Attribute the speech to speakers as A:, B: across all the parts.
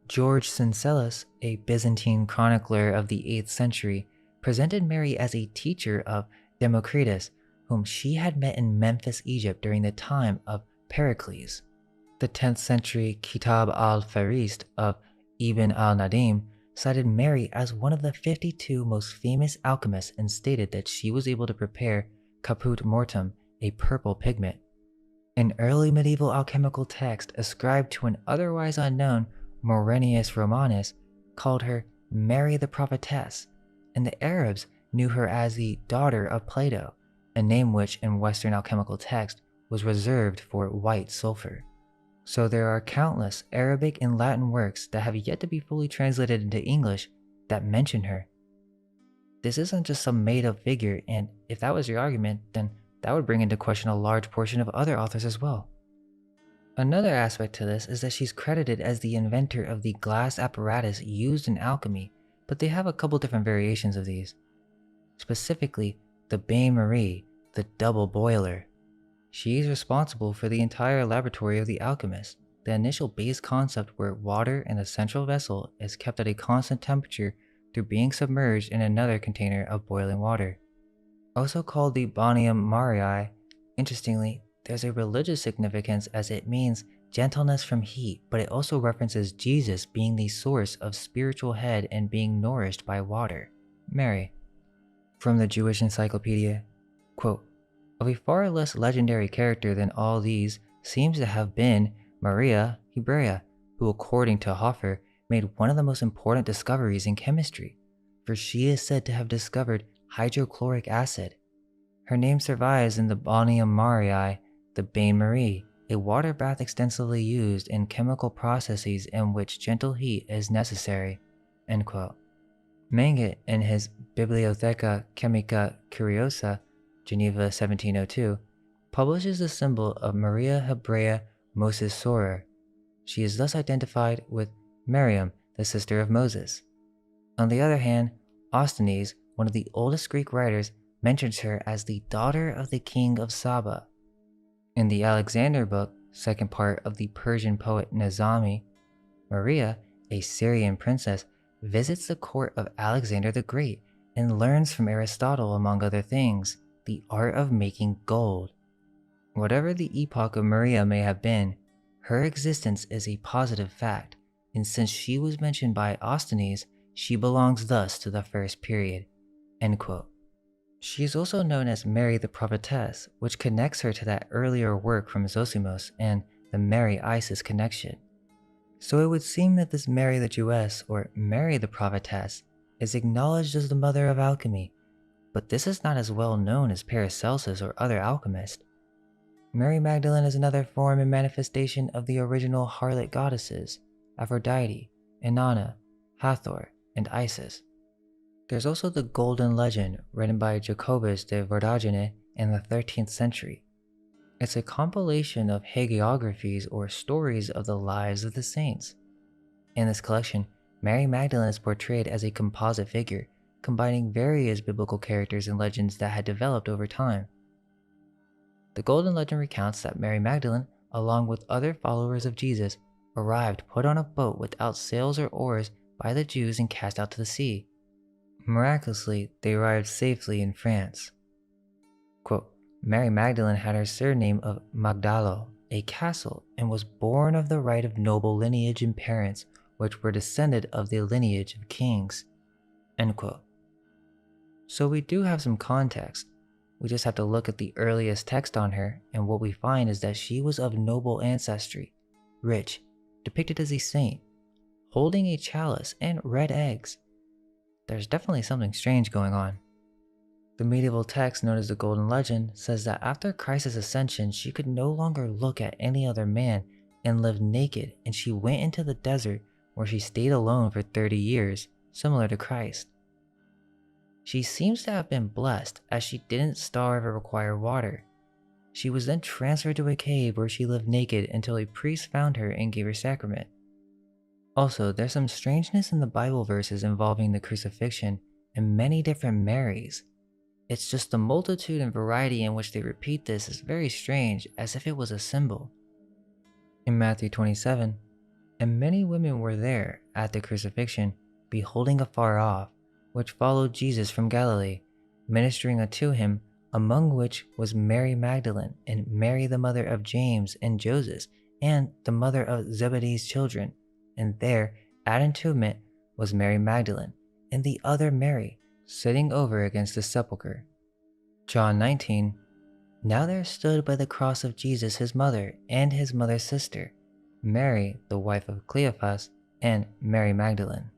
A: George Syncellus, a Byzantine chronicler of the 8th century, presented Mary as a teacher of Democritus, whom she had met in Memphis, Egypt during the time of Pericles. The 10th century Kitab al-Farist of Ibn al-Nadim cited Mary as one of the 52 most famous alchemists and stated that she was able to prepare caput mortuum, a purple pigment. An early medieval alchemical text ascribed to an otherwise unknown Maurenius Romanus called her Mary the Prophetess, and the Arabs knew her as the daughter of Plato, a name which in Western alchemical text was reserved for white sulfur. So there are countless Arabic and Latin works that have yet to be fully translated into English that mention her. This isn't just some made-up figure, and if that was your argument, then that would bring into question a large portion of other authors as well. Another aspect to this is that she's credited as the inventor of the glass apparatus used in alchemy, but they have a couple different variations of these. Specifically, the bain-marie, the double boiler. She is responsible for the entire laboratory of the alchemist, the initial base concept where water in a central vessel is kept at a constant temperature through being submerged in another container of boiling water. Also called the Bonium Marii, interestingly, there's a religious significance as it means gentleness from heat, but it also references Jesus being the source of spiritual head and being nourished by water, Mary. From the Jewish Encyclopedia, quote, "Of a far less legendary character than all these seems to have been Maria Hebrea, who according to Hofer made one of the most important discoveries in chemistry, for she is said to have discovered hydrochloric acid. Her name survives in the Bonium Marii, the bain-marie, a water bath extensively used in chemical processes in which gentle heat is necessary." End quote. Manget, in his Bibliotheca Chemica Curiosa, Geneva 1702, publishes the symbol of Maria Hebrea Moses Sorer. She is thus identified with Miriam, the sister of Moses. On the other hand, Osthenes, one of the oldest Greek writers, mentions her as the daughter of the king of Saba. In the Alexander book, second part of the Persian poet Nizami, Maria, a Syrian princess, visits the court of Alexander the Great and learns from Aristotle, among other things, the art of making gold. Whatever the epoch of Maria may have been, her existence is a positive fact, and since she was mentioned by Osthenes, she belongs thus to the first period. End quote. She is also known as Mary the Prophetess, which connects her to that earlier work from Zosimos and the Mary-Isis connection. So it would seem that this Mary the Jewess, or Mary the Prophetess, is acknowledged as the mother of alchemy, but this is not as well known as Paracelsus or other alchemists. Mary Magdalene is another form and manifestation of the original harlot goddesses, Aphrodite, Inanna, Hathor, and Isis. There's also the Golden Legend, written by Jacobus de Voragine in the 13th century. It's a compilation of hagiographies or stories of the lives of the saints. In this collection, Mary Magdalene is portrayed as a composite figure, combining various biblical characters and legends that had developed over time. The Golden Legend recounts that Mary Magdalene, along with other followers of Jesus, arrived put on a boat without sails or oars by the Jews and cast out to the sea. Miraculously, they arrived safely in France. Quote, "Mary Magdalene had her surname of Magdalo, a castle, and was born of the right of noble lineage and parents, which were descended of the lineage of kings." End quote. So we do have some context. We just have to look at the earliest text on her, and what we find is that she was of noble ancestry, rich, depicted as a saint, holding a chalice and red eggs. There's definitely something strange going on. The medieval text known as the Golden Legend says that after Christ's ascension, she could no longer look at any other man and lived naked, and she went into the desert where she stayed alone for 30 years, similar to Christ. She seems to have been blessed as she didn't starve or require water. She was then transferred to a cave where she lived naked until a priest found her and gave her sacrament. Also, there's some strangeness in the Bible verses involving the crucifixion and many different Marys. It's just the multitude and variety in which they repeat this is very strange, as if it was a symbol. In Matthew 27, and many women were there at the crucifixion, beholding afar off, which followed Jesus from Galilee, ministering unto him, among which was Mary Magdalene, and Mary the mother of James and Joseph, and the mother of Zebedee's children. And there at entombment was Mary Magdalene, and the other Mary, sitting over against the sepulchre. John 19. Now there stood by the cross of Jesus his mother and his mother's sister, Mary the wife of Cleophas, and Mary Magdalene.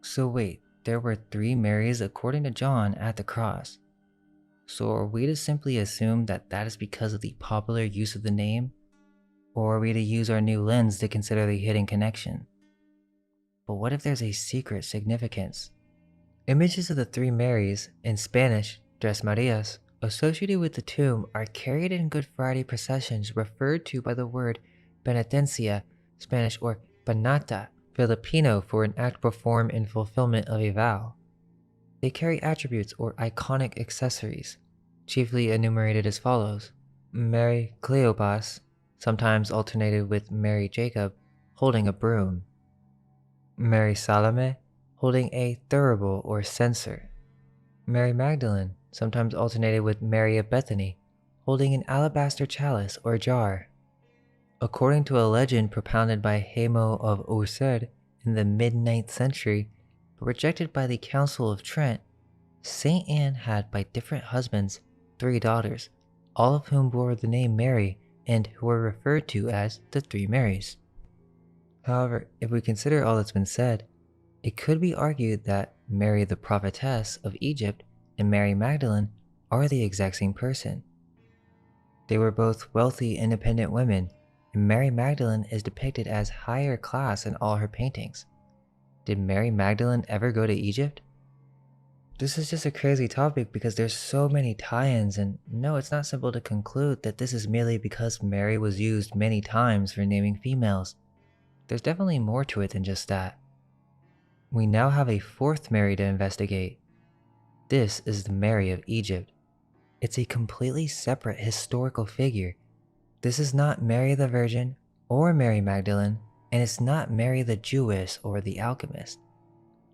A: So wait, there were 3 Marys according to John at the cross. So are we to simply assume that that is because of the popular use of the name? Or are we to use our new lens to consider the hidden connection? But what if there's a secret significance? Images of the 3 Marys, in Spanish, Tres Marias, associated with the tomb are carried in Good Friday processions referred to by the word penitencia, Spanish, or panata, Filipino, for an act performed in fulfillment of a vow. They carry attributes or iconic accessories, chiefly enumerated as follows: Mary Cleopas, sometimes alternated with Mary Jacob, holding a broom; Mary Salome, holding a thurible or censer; Mary Magdalene, sometimes alternated with Mary of Bethany, holding an alabaster chalice or jar. According to a legend propounded by Hamo of Auxerre in the mid-9th century, but rejected by the Council of Trent, Saint Anne had by different husbands 3 daughters, all of whom bore the name Mary and who were referred to as the 3 Marys. However, if we consider all that's been said, it could be argued that Mary the prophetess of Egypt and Mary Magdalene are the exact same person. They were both wealthy, independent women, and Mary Magdalene is depicted as higher class in all her paintings. Did Mary Magdalene ever go to Egypt? This is just a crazy topic because there's so many tie-ins, and no, it's not simple to conclude that this is merely because Mary was used many times for naming females. There's definitely more to it than just that. We now have a 4th Mary to investigate. This is the Mary of Egypt. It's a completely separate historical figure. This is not Mary the Virgin or Mary Magdalene, and it's not Mary the Jewess or the alchemist.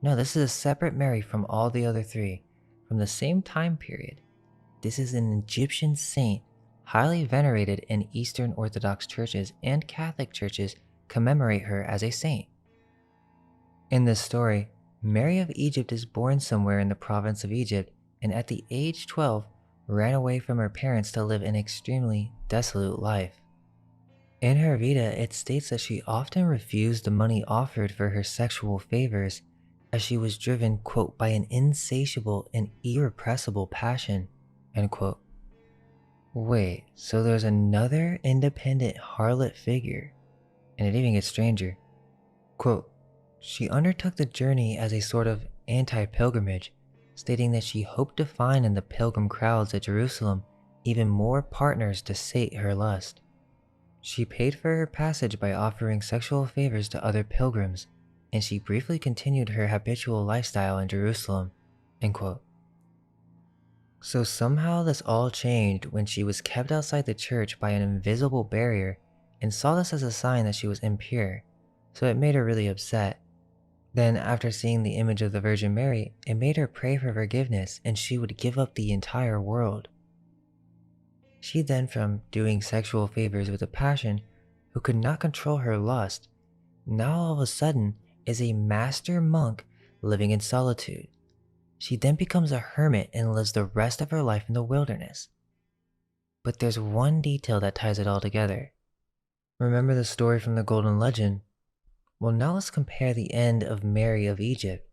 A: No, this is a separate Mary from all the other 3, from the same time period. This is an Egyptian saint, highly venerated in Eastern Orthodox churches, and Catholic churches commemorate her as a saint. In this story, Mary of Egypt is born somewhere in the province of Egypt, and at the age 12, ran away from her parents to live an extremely desolate life. In her Vita, it states that she often refused the money offered for her sexual favors, as she was driven, quote, by an insatiable and irrepressible passion, end quote. Wait, so there's another independent harlot figure, and it even gets stranger. Quote, she undertook the journey as a sort of anti-pilgrimage, stating that she hoped to find in the pilgrim crowds at Jerusalem even more partners to sate her lust. She paid for her passage by offering sexual favors to other pilgrims, and she briefly continued her habitual lifestyle in Jerusalem, end quote. So somehow this all changed when she was kept outside the church by an invisible barrier and saw this as a sign that she was impure, so it made her really upset. Then, after seeing the image of the Virgin Mary, it made her pray for forgiveness and she would give up the entire world. She then, from doing sexual favors with a passion who could not control her lust, now all of a sudden is a master monk living in solitude. She then becomes a hermit and lives the rest of her life in the wilderness. But there's one detail that ties it all together. Remember the story from the Golden Legend? Well, now let's compare the end of Mary of Egypt.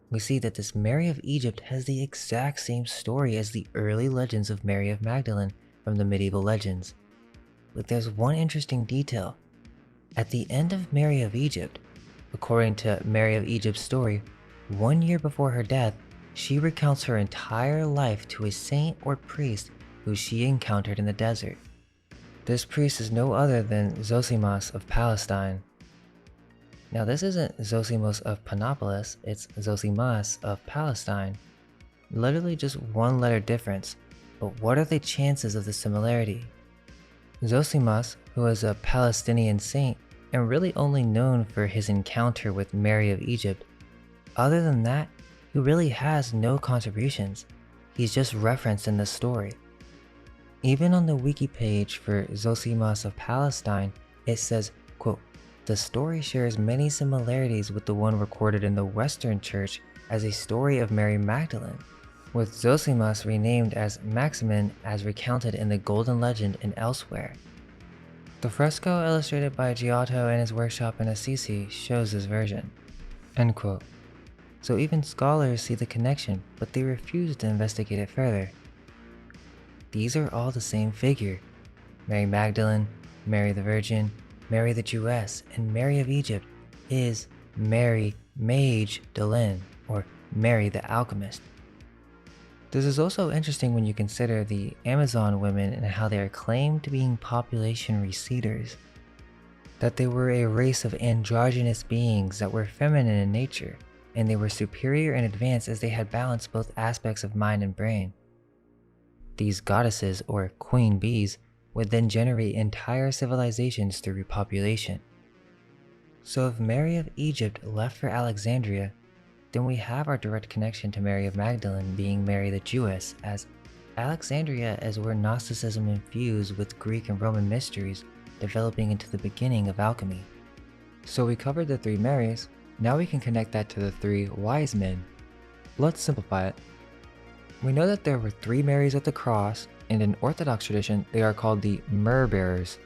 A: We see that this Mary of Egypt has the exact same story as the early legends of Mary of Magdalene from the medieval legends. But there's one interesting detail. At the end of Mary of Egypt, according to Mary of Egypt's story, 1 year before her death, she recounts her entire life to a saint or priest who she encountered in the desert. This priest is no other than Zosimas of Palestine. Now this isn't Zosimos of Panopolis, it's Zosimas of Palestine. Literally just 1 letter difference, but what are the chances of the similarity? Zosimas, who is a Palestinian saint, and really only known for his encounter with Mary of Egypt. Other than that, he really has no contributions. He's just referenced in the story. Even on the wiki page for Zosimas of Palestine, it says, quote, "The story shares many similarities with the one recorded in the Western Church as a story of Mary Magdalene, with Zosimas renamed as Maximin as recounted in the Golden Legend and elsewhere." The fresco illustrated by Giotto in his workshop in Assisi shows this version. End quote. So even scholars see the connection, but they refuse to investigate it further. These are all the same figure. Mary Magdalene, Mary the Virgin, Mary the Jewess, and Mary of Egypt is Mary Magdalene, or Mary the Alchemist. This is also interesting when you consider the Amazon women and how they are claimed to being population receders. That they were a race of androgynous beings that were feminine in nature, and they were superior and advanced as they had balanced both aspects of mind and brain. These goddesses, or queen bees, would then generate entire civilizations through repopulation. So if Mary of Egypt left for Alexandria, then we have our direct connection to Mary of Magdalene being Mary the Jewess, as Alexandria is where Gnosticism infused with Greek and Roman mysteries, developing into the beginning of alchemy. So we covered the three Marys, now we can connect that to the three wise men. Let's simplify it. We know that there were three Marys at the cross, and in Orthodox tradition, they are called the myrrh bearers.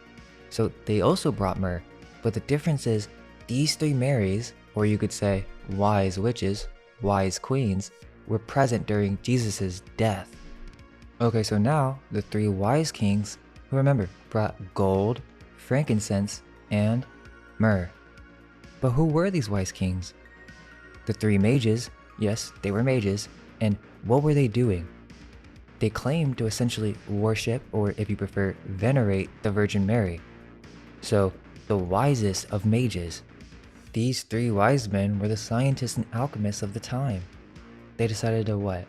A: So they also brought myrrh, but the difference is these three Marys, or you could say wise witches, wise queens, were present during Jesus' death. Okay, so now the three wise kings, who remember, brought gold, frankincense, and myrrh. But who were these wise kings? The three mages, yes, they were mages, and what were they doing? They claimed to essentially worship, or if you prefer, venerate the Virgin Mary. So, the wisest of mages. These three wise men were the scientists and alchemists of the time. They decided to what?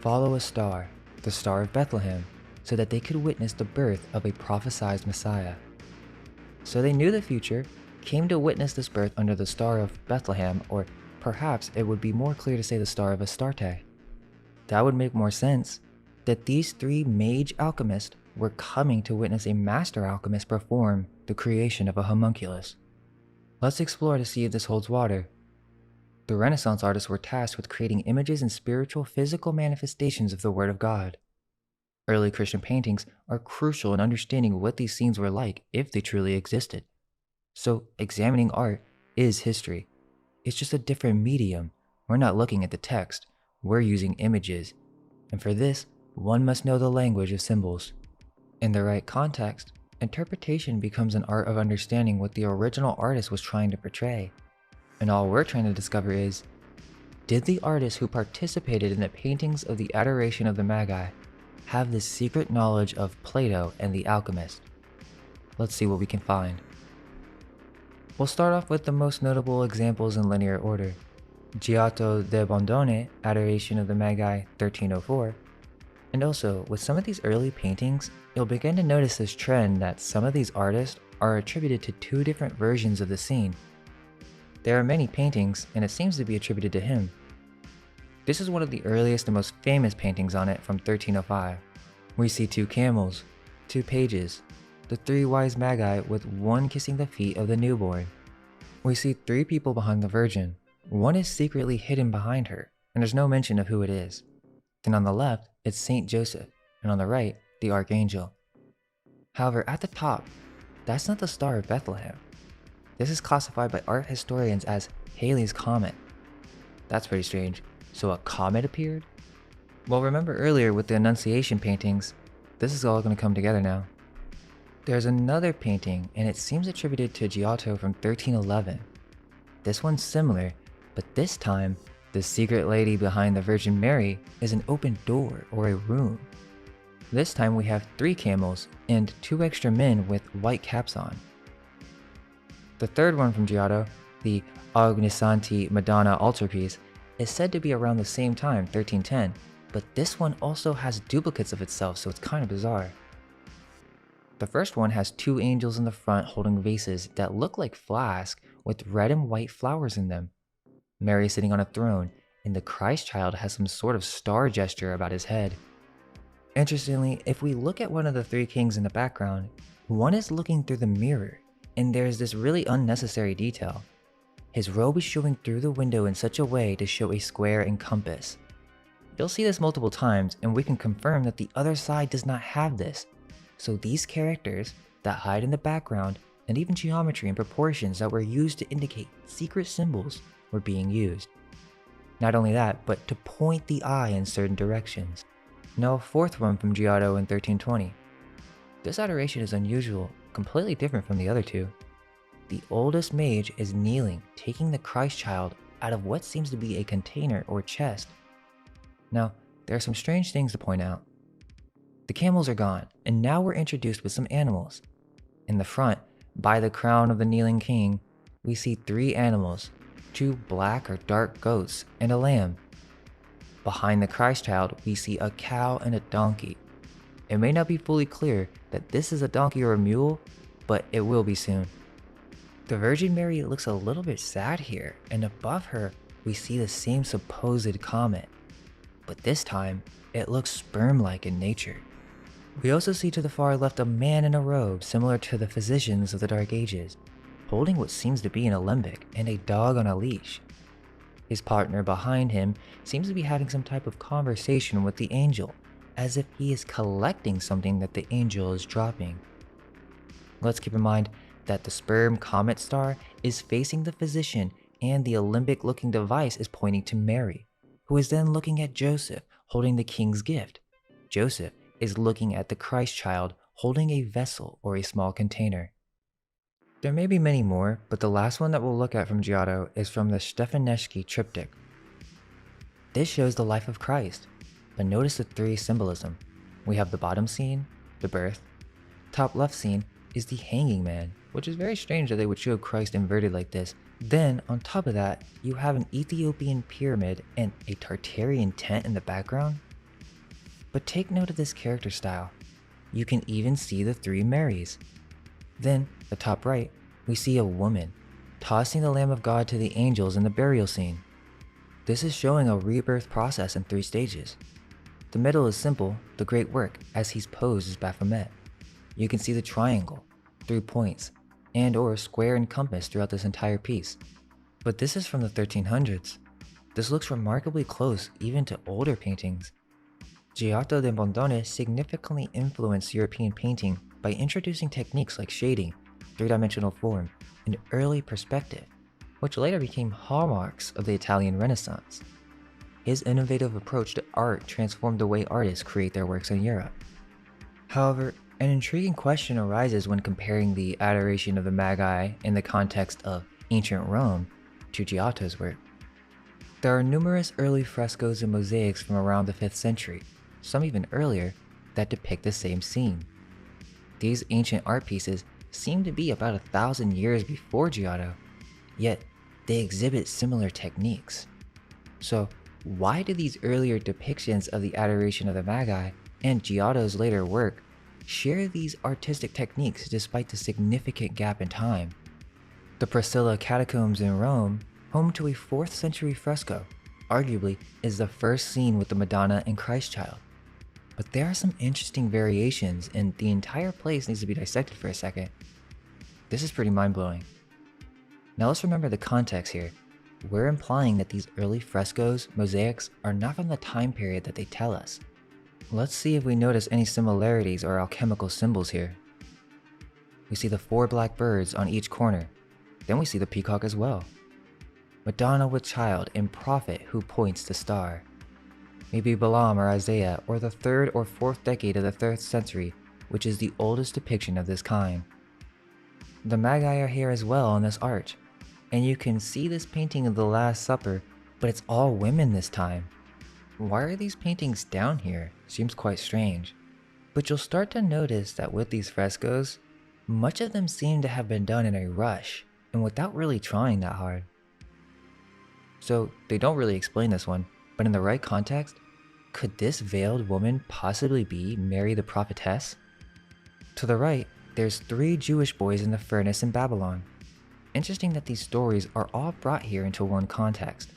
A: Follow a star, the Star of Bethlehem, so that they could witness the birth of a prophesied Messiah. So they knew the future, came to witness this birth under the Star of Bethlehem, or perhaps it would be more clear to say the Star of Astarte. That would make more sense, that these three mage alchemists were coming to witness a master alchemist perform the creation of a homunculus. Let's explore to see if this holds water. The Renaissance artists were tasked with creating images and spiritual physical manifestations of the Word of God. Early Christian paintings are crucial in understanding what these scenes were like if they truly existed. So examining art is history. It's just a different medium. We're not looking at the text, we're using images. And for this, one must know the language of symbols. In the right context, interpretation becomes an art of understanding what the original artist was trying to portray. And all we're trying to discover is, did the artists who participated in the paintings of the Adoration of the Magi have this secret knowledge of Plato and the alchemist? Let's see what we can find. We'll start off with the most notable examples in linear order. Giotto de Bondone, Adoration of the Magi 1304. And also, with some of these early paintings, you'll begin to notice this trend that some of these artists are attributed to two different versions of the scene. There are many paintings, and it seems to be attributed to him. This is one of the earliest and most famous paintings on it from 1305. We see two camels, two pages, the three wise magi with one kissing the feet of the newborn. We see three people behind the Virgin. One is secretly hidden behind her, and there's no mention of who it is. Then on the left, it's Saint Joseph, and on the right, the Archangel. However, at the top, that's not the Star of Bethlehem. This is classified by art historians as Halley's Comet. That's pretty strange. So a comet appeared? Well, remember earlier with the Annunciation paintings, this is all going to come together now. There's another painting, and it seems attributed to Giotto from 1311. This one's similar, but this time, the secret lady behind the Virgin Mary is an open door or a room. This time we have three camels and two extra men with white caps on. The third one from Giotto, the Ognissanti Madonna altarpiece, is said to be around the same time, 1310, but this one also has duplicates of itself, so it's kind of bizarre. The first one has two angels in the front holding vases that look like flasks with red and white flowers in them. Mary is sitting on a throne, and the Christ child has some sort of star gesture about his head. Interestingly, if we look at one of the three kings in the background, one is looking through the mirror, and there's this really unnecessary detail. His robe is showing through the window in such a way to show a square and compass. You'll see this multiple times, and we can confirm that the other side does not have this. So these characters that hide in the background, and even geometry and proportions that were used to indicate secret symbols, were being used. Not only that, but to point the eye in certain directions. Now a fourth one from Giotto in 1320. This adoration is unusual, completely different from the other two. The oldest mage is kneeling, taking the Christ child out of what seems to be a container or chest. Now, there are some strange things to point out. The camels are gone, and now we're introduced with some animals. In the front, by the crown of the kneeling king, we see three animals, two black or dark goats and a lamb. Behind the Christ child, we see a cow and a donkey. It may not be fully clear that this is a donkey or a mule, but it will be soon. The Virgin Mary looks a little bit sad here, and above her, we see the same supposed comet. But this time, it looks sperm-like in nature. We also see to the far left a man in a robe similar to the physicians of the Dark Ages, holding what seems to be an alembic and a dog on a leash. His partner behind him seems to be having some type of conversation with the angel, as if he is collecting something that the angel is dropping. Let's keep in mind that the sperm comet star is facing the physician, and the alembic looking device is pointing to Mary, who is then looking at Joseph holding the king's gift. Joseph is looking at the Christ child holding a vessel or a small container. There may be many more, but the last one that we'll look at from Giotto is from the Stefaneshky triptych. This shows the life of Christ, but notice the three symbolism. We have the bottom scene, the birth. Top left scene is the hanging man, which is very strange that they would show Christ inverted like this. Then on top of that, you have an Ethiopian pyramid and a Tartarian tent in the background. But take note of this character style. You can even see the three Marys. Then, the top right, we see a woman tossing the Lamb of God to the angels in the burial scene. This is showing a rebirth process in 3 stages. The middle is simple, the great work, as he's posed as Baphomet. You can see the triangle, 3 points, and or square and compass throughout this entire piece. But this is from the 1300s. This looks remarkably close even to older paintings. Giotto de Bondone significantly influenced European painting by introducing techniques like shading, 3-dimensional form, and early perspective, which later became hallmarks of the Italian Renaissance. His innovative approach to art transformed the way artists create their works in Europe. However, an intriguing question arises when comparing the adoration of the Magi in the context of ancient Rome to Giotto's work. There are numerous early frescoes and mosaics from around the 5th century, some even earlier, that depict the same scene. These ancient art pieces seem to be about 1,000 years before Giotto, yet they exhibit similar techniques. So why do these earlier depictions of the adoration of the Magi and Giotto's later work share these artistic techniques despite the significant gap in time? The Priscilla Catacombs in Rome, home to a 4th century fresco, arguably is the first scene with the Madonna and Christ child. But there are some interesting variations, and the entire place needs to be dissected for a second. This is pretty mind-blowing. Now let's remember the context here. We're implying that these early frescoes, mosaics, are not from the time period that they tell us. Let's see if we notice any similarities or alchemical symbols here. We see the 4 black birds on each corner. Then we see the peacock as well. Madonna with child and prophet who points to star. Maybe Balaam or Isaiah, or the 3rd or 4th decade of the 3rd century, which is the oldest depiction of this kind. The Magi are here as well on this arch, and you can see this painting of the Last Supper, but it's all women this time. Why are these paintings down here? Seems quite strange. But you'll start to notice that with these frescoes, much of them seem to have been done in a rush, and without really trying that hard. So they don't really explain this one, but in the right context, could this veiled woman possibly be Mary the prophetess? To the right, There's 3 Jewish boys in the furnace in Babylon. Interesting that these stories are all brought here into one context.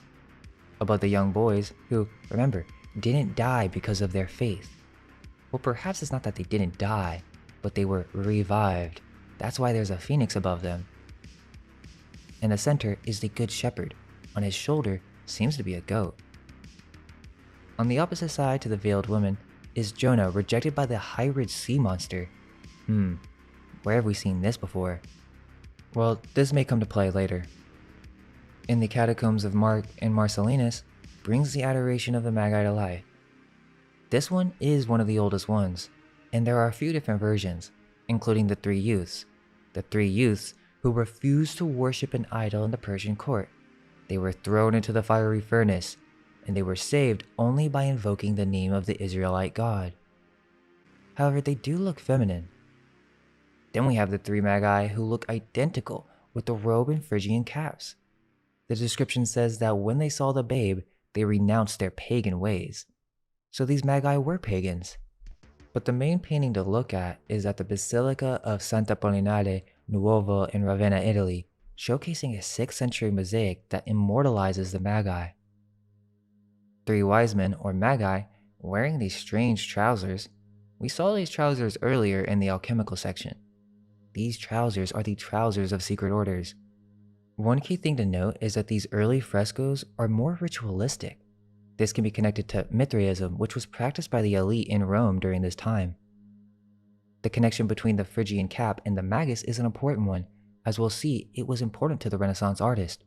A: About the young boys who, remember, didn't die because of their faith. Well, perhaps it's not that they didn't die, but they were revived. That's why there's a phoenix above them. In the center is the Good Shepherd. On his shoulder seems to be a goat. On the opposite side to the veiled woman is Jonah, rejected by the hybrid sea monster. Where have we seen this before? Well, this may come to play later. In the catacombs of Mark and Marcellinus brings the adoration of the Magi to life. This one is one of the oldest ones, and there are a few different versions, including the 3 youths. The 3 youths who refused to worship an idol in the Persian court. They were thrown into the fiery furnace, and they were saved only by invoking the name of the Israelite God. However, they do look feminine. Then we have the 3 Magi who look identical with the robe and Phrygian caps. The description says that when they saw the babe, they renounced their pagan ways. So these Magi were pagans. But the main painting to look at is at the Basilica of Sant'Apollinare Nuovo in Ravenna, Italy, showcasing a 6th century mosaic that immortalizes the Magi. 3 wise men, or Magi, wearing these strange trousers. We saw these trousers earlier in the alchemical section. These trousers are the trousers of secret orders. One key thing to note is that these early frescoes are more ritualistic. This can be connected to Mithraism, which was practiced by the elite in Rome during this time. The connection between the Phrygian cap and the Magus is an important one. As we'll see, it was important to the Renaissance artist.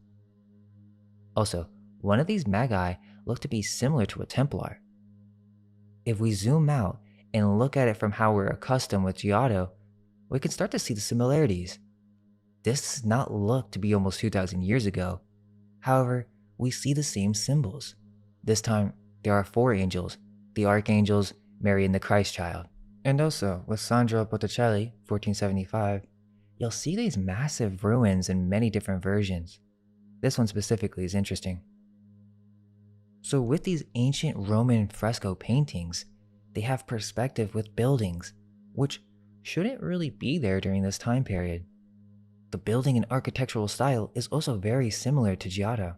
A: Also, one of these Magi looked to be similar to a Templar. If we zoom out and look at it from how we're accustomed with Giotto, we can start to see the similarities. This does not look to be almost 2,000 years ago. However, we see the same symbols. This time, there are 4 angels, the archangels, Mary and the Christ child. And also, with Sandro Botticelli, 1475, you'll see these massive ruins in many different versions. This one specifically is interesting. So with these ancient Roman fresco paintings, they have perspective with buildings, which shouldn't really be there during this time period. The building and architectural style is also very similar to Giotto.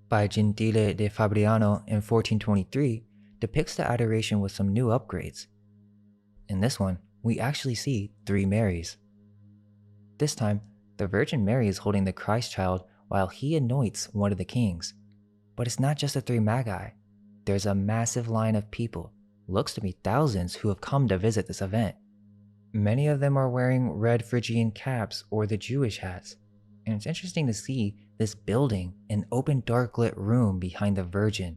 A: By Gentile de Fabriano in 1423 depicts the adoration with some new upgrades. In this one, we actually see 3 Marys. This time, the Virgin Mary is holding the Christ child while he anoints one of the kings. But it's not just the 3 Magi. There's a massive line of people, looks to be thousands, who have come to visit this event. Many of them are wearing red Phrygian caps or the Jewish hats, and it's interesting to see this building, an open dark lit room behind the Virgin.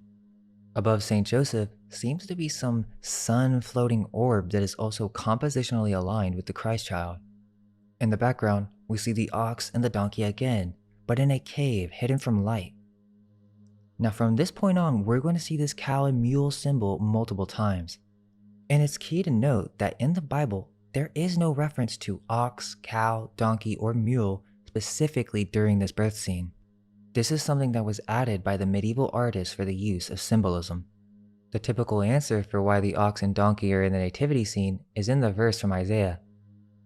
A: Above St. Joseph seems to be some sun floating orb that is also compositionally aligned with the Christ child. In the background, we see the ox and the donkey again, but in a cave hidden from light. Now from this point on, we're going to see this cow and mule symbol multiple times. And it's key to note that in the Bible, there is no reference to ox, cow, donkey, or mule specifically during this birth scene. This is something that was added by the medieval artists for the use of symbolism. The typical answer for why the ox and donkey are in the nativity scene is in the verse from Isaiah.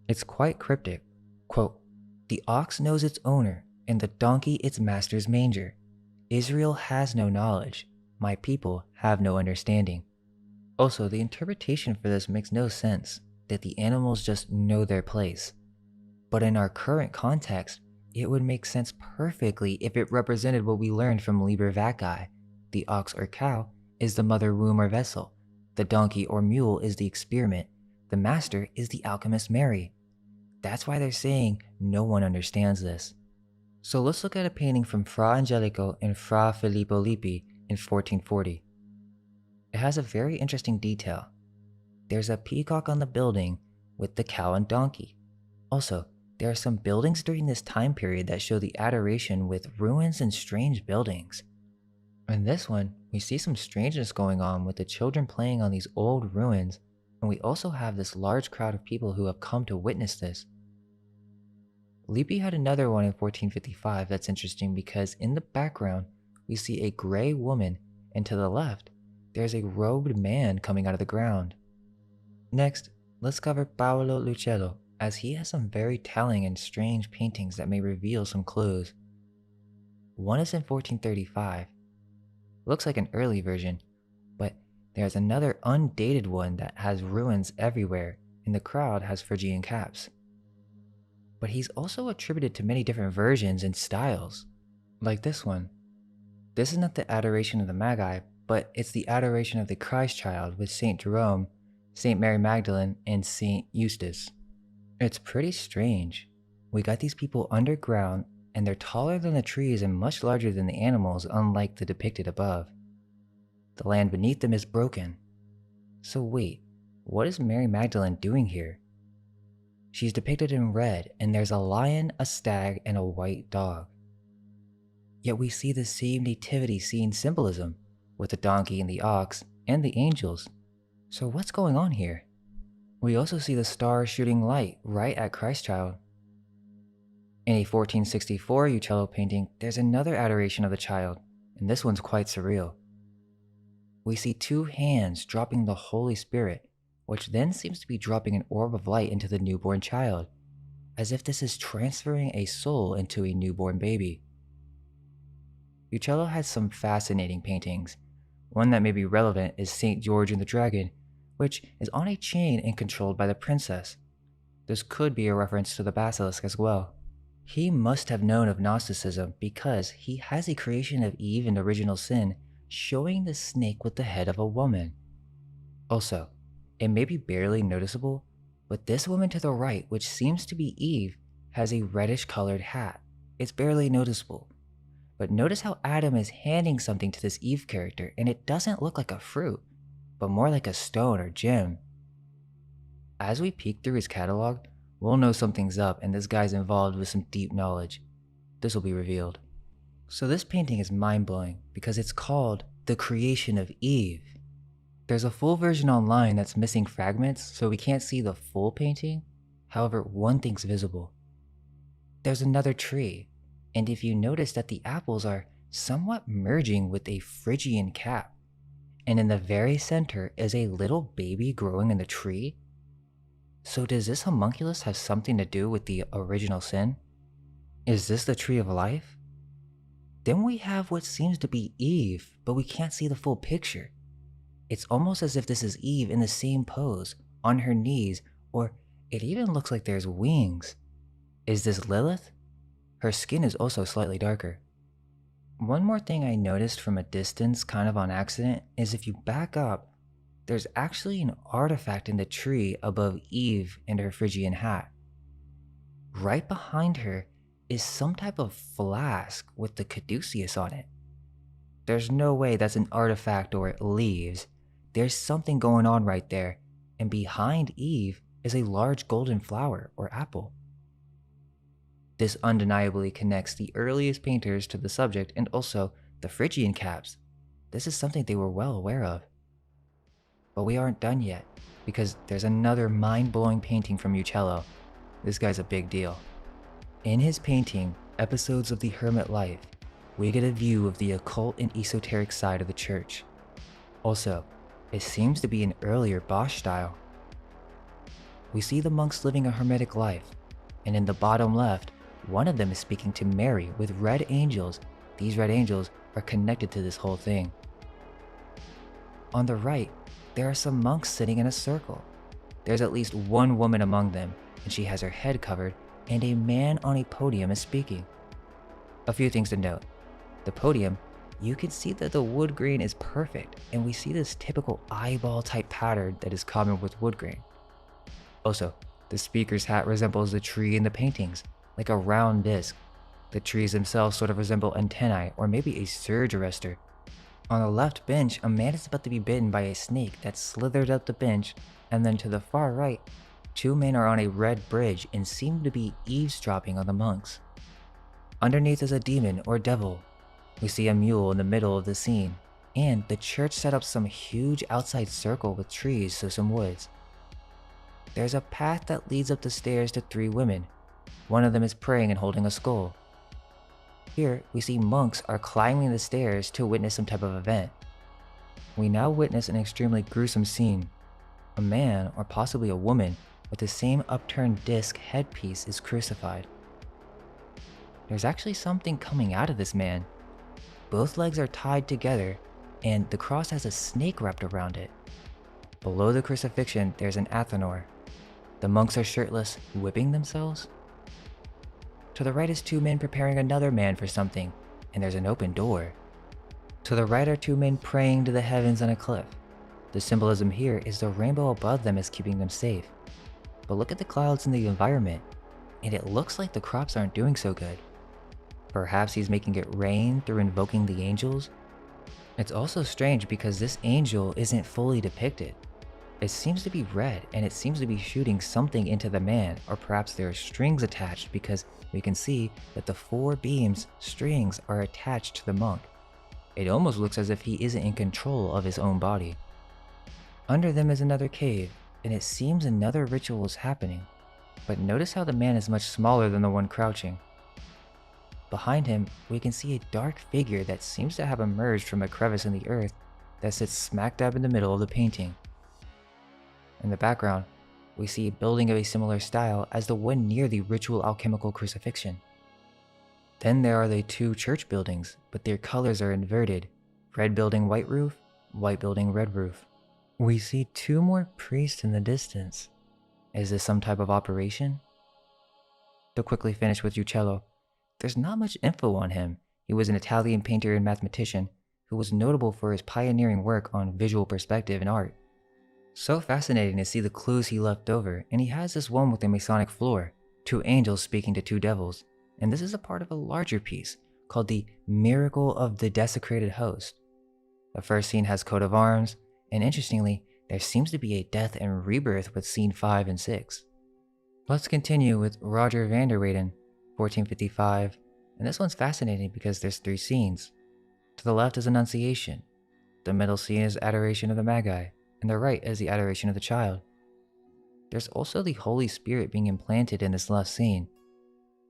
A: It's quite cryptic. Quote, "The ox knows its owner, and the donkey its master's manger. Israel has no knowledge, my people have no understanding." Also, the interpretation for this makes no sense, that the animals just know their place. But in our current context, it would make sense perfectly if it represented what we learned from Liber VACCAE. The ox or cow is the mother womb or vessel. The donkey or mule is the experiment. The master is the alchemist Mary. That's why they're saying no one understands this. So let's look at a painting from Fra Angelico and Fra Filippo Lippi in 1440. It has a very interesting detail. There's a peacock on the building with the cow and donkey. Also, there are some buildings during this time period that show the adoration with ruins and strange buildings. In this one, we see some strangeness going on with the children playing on these old ruins, and we also have this large crowd of people who have come to witness this. Lippi had another one in 1455 that's interesting because in the background, we see a gray woman, and to the left, there's a robed man coming out of the ground. Next, let's cover Paolo Lucello as he has some very telling and strange paintings that may reveal some clues. One is in 1435. Looks like an early version, but there's another undated one that has ruins everywhere, and the crowd has Phrygian caps. But he's also attributed to many different versions and styles, like this one. This is not the Adoration of the Magi, but it's the Adoration of the Christ Child with Saint Jerome, Saint Mary Magdalene, and Saint Eustace. It's pretty strange. We got these people underground, and they're taller than the trees and much larger than the animals, unlike the depicted above. The land beneath them is broken. So wait, what is Mary Magdalene doing here? She's depicted in red, and there's a lion, a stag, and a white dog. Yet we see the same nativity scene symbolism, with the donkey and the ox, and the angels. So what's going on here? We also see the star shooting light right at Christ Child. In a 1464 Uccello painting, there's another adoration of the child, and this one's quite surreal. We see two hands dropping the Holy Spirit, which then seems to be dropping an orb of light into the newborn child, as if this is transferring a soul into a newborn baby. Uccello has some fascinating paintings. One that may be relevant is St. George and the Dragon, which is on a chain and controlled by the princess. This could be a reference to the basilisk as well. He must have known of Gnosticism because he has a creation of Eve and original sin showing the snake with the head of a woman. Also, it may be barely noticeable, but this woman to the right, which seems to be Eve, has a reddish colored hat. It's barely noticeable. But notice how Adam is handing something to this Eve character, and it doesn't look like a fruit, but more like a stone or gem. As we peek through his catalog, we'll know something's up and this guy's involved with some deep knowledge. This will be revealed. So this painting is mind-blowing because it's called The Creation of Eve. There's a full version online that's missing fragments, so we can't see the full painting. However, one thing's visible. There's another tree, and if you notice that the apples are somewhat merging with a Phrygian cap, and in the very center is a little baby growing in the tree. So does this homunculus have something to do with the original sin? Is this the tree of life? Then we have what seems to be Eve, but we can't see the full picture. It's almost as if this is Eve in the same pose, on her knees, or it even looks like there's wings. Is this Lilith? Her skin is also slightly darker. One more thing I noticed from a distance, kind of on accident, is if you back up, there's actually an artifact in the tree above Eve and her Phrygian hat. Right behind her is some type of flask with the caduceus on it. There's no way that's an artifact or leaves. There's something going on right there, and behind Eve is a large golden flower or apple. This undeniably connects the earliest painters to the subject and also the Phrygian caps. This is something they were well aware of. But we aren't done yet, because there's another mind-blowing painting from Uccello. This guy's a big deal. In his painting, Episodes of the Hermit Life, we get a view of the occult and esoteric side of the church. Also, it seems to be an earlier Bosch style. We see the monks living a hermetic life, and in the bottom left, one of them is speaking to Mary with red angels. These red angels are connected to this whole thing. On the right, there are some monks sitting in a circle. There's at least one woman among them, and she has her head covered, and a man on a podium is speaking. A few things to note. The podium, you can see that the wood grain is perfect, and we see this typical eyeball type pattern that is common with wood grain. Also, the speaker's hat resembles the tree in the paintings, like a round disc. The trees themselves sort of resemble antennae or maybe a surge arrestor. On the left bench, a man is about to be bitten by a snake that slithered up the bench, and then to the far right, two men are on a red bridge and seem to be eavesdropping on the monks. Underneath is a demon or devil. We see a mule in the middle of the scene, and the church set up some huge outside circle with trees, so some woods. There's a path that leads up the stairs to three women. One of them is praying and holding a skull. Here, we see monks are climbing the stairs to witness some type of event. We now witness an extremely gruesome scene. A man, or possibly a woman, with the same upturned disc headpiece is crucified. There's actually something coming out of this man. Both legs are tied together, and the cross has a snake wrapped around it. Below the crucifixion, there's an athanor. The monks are shirtless, whipping themselves. To the right is two men preparing another man for something, and there's an open door. To the right are two men praying to the heavens on a cliff. The symbolism here is the rainbow above them is keeping them safe. But look at the clouds in the environment, and it looks like the crops aren't doing so good. Perhaps he's making it rain through invoking the angels? It's also strange because this angel isn't fully depicted. It seems to be red, and it seems to be shooting something into the man, or perhaps there are strings attached because we can see that the 4 beams strings are attached to the monk. It almost looks as if he isn't in control of his own body. Under them is another cave, and it seems another ritual is happening. But notice how the man is much smaller than the one crouching. Behind him, we can see a dark figure that seems to have emerged from a crevice in the earth that sits smack dab in the middle of the painting. In the background, we see a building of a similar style as the one near the ritual alchemical crucifixion. Then there are the 2 church buildings, but their colors are inverted. Red building, white roof, white building, red roof. We see 2 more priests in the distance. Is this some type of operation? To quickly finish with Uccello, there's not much info on him. He was an Italian painter and mathematician who was notable for his pioneering work on visual perspective in art. So fascinating to see the clues he left over, and he has this one with a Masonic floor, 2 angels speaking to 2 devils, and this is a part of a larger piece called the Miracle of the Desecrated Host. The first scene has coat of arms, and interestingly, there seems to be a death and rebirth with scene 5 and 6. Let's continue with Roger van der Weyden, 1455, and this one's fascinating because there's 3 scenes. To the left is Annunciation, the middle scene is Adoration of the Magi, and the right is the Adoration of the Child. There's also the Holy Spirit being implanted in this last scene.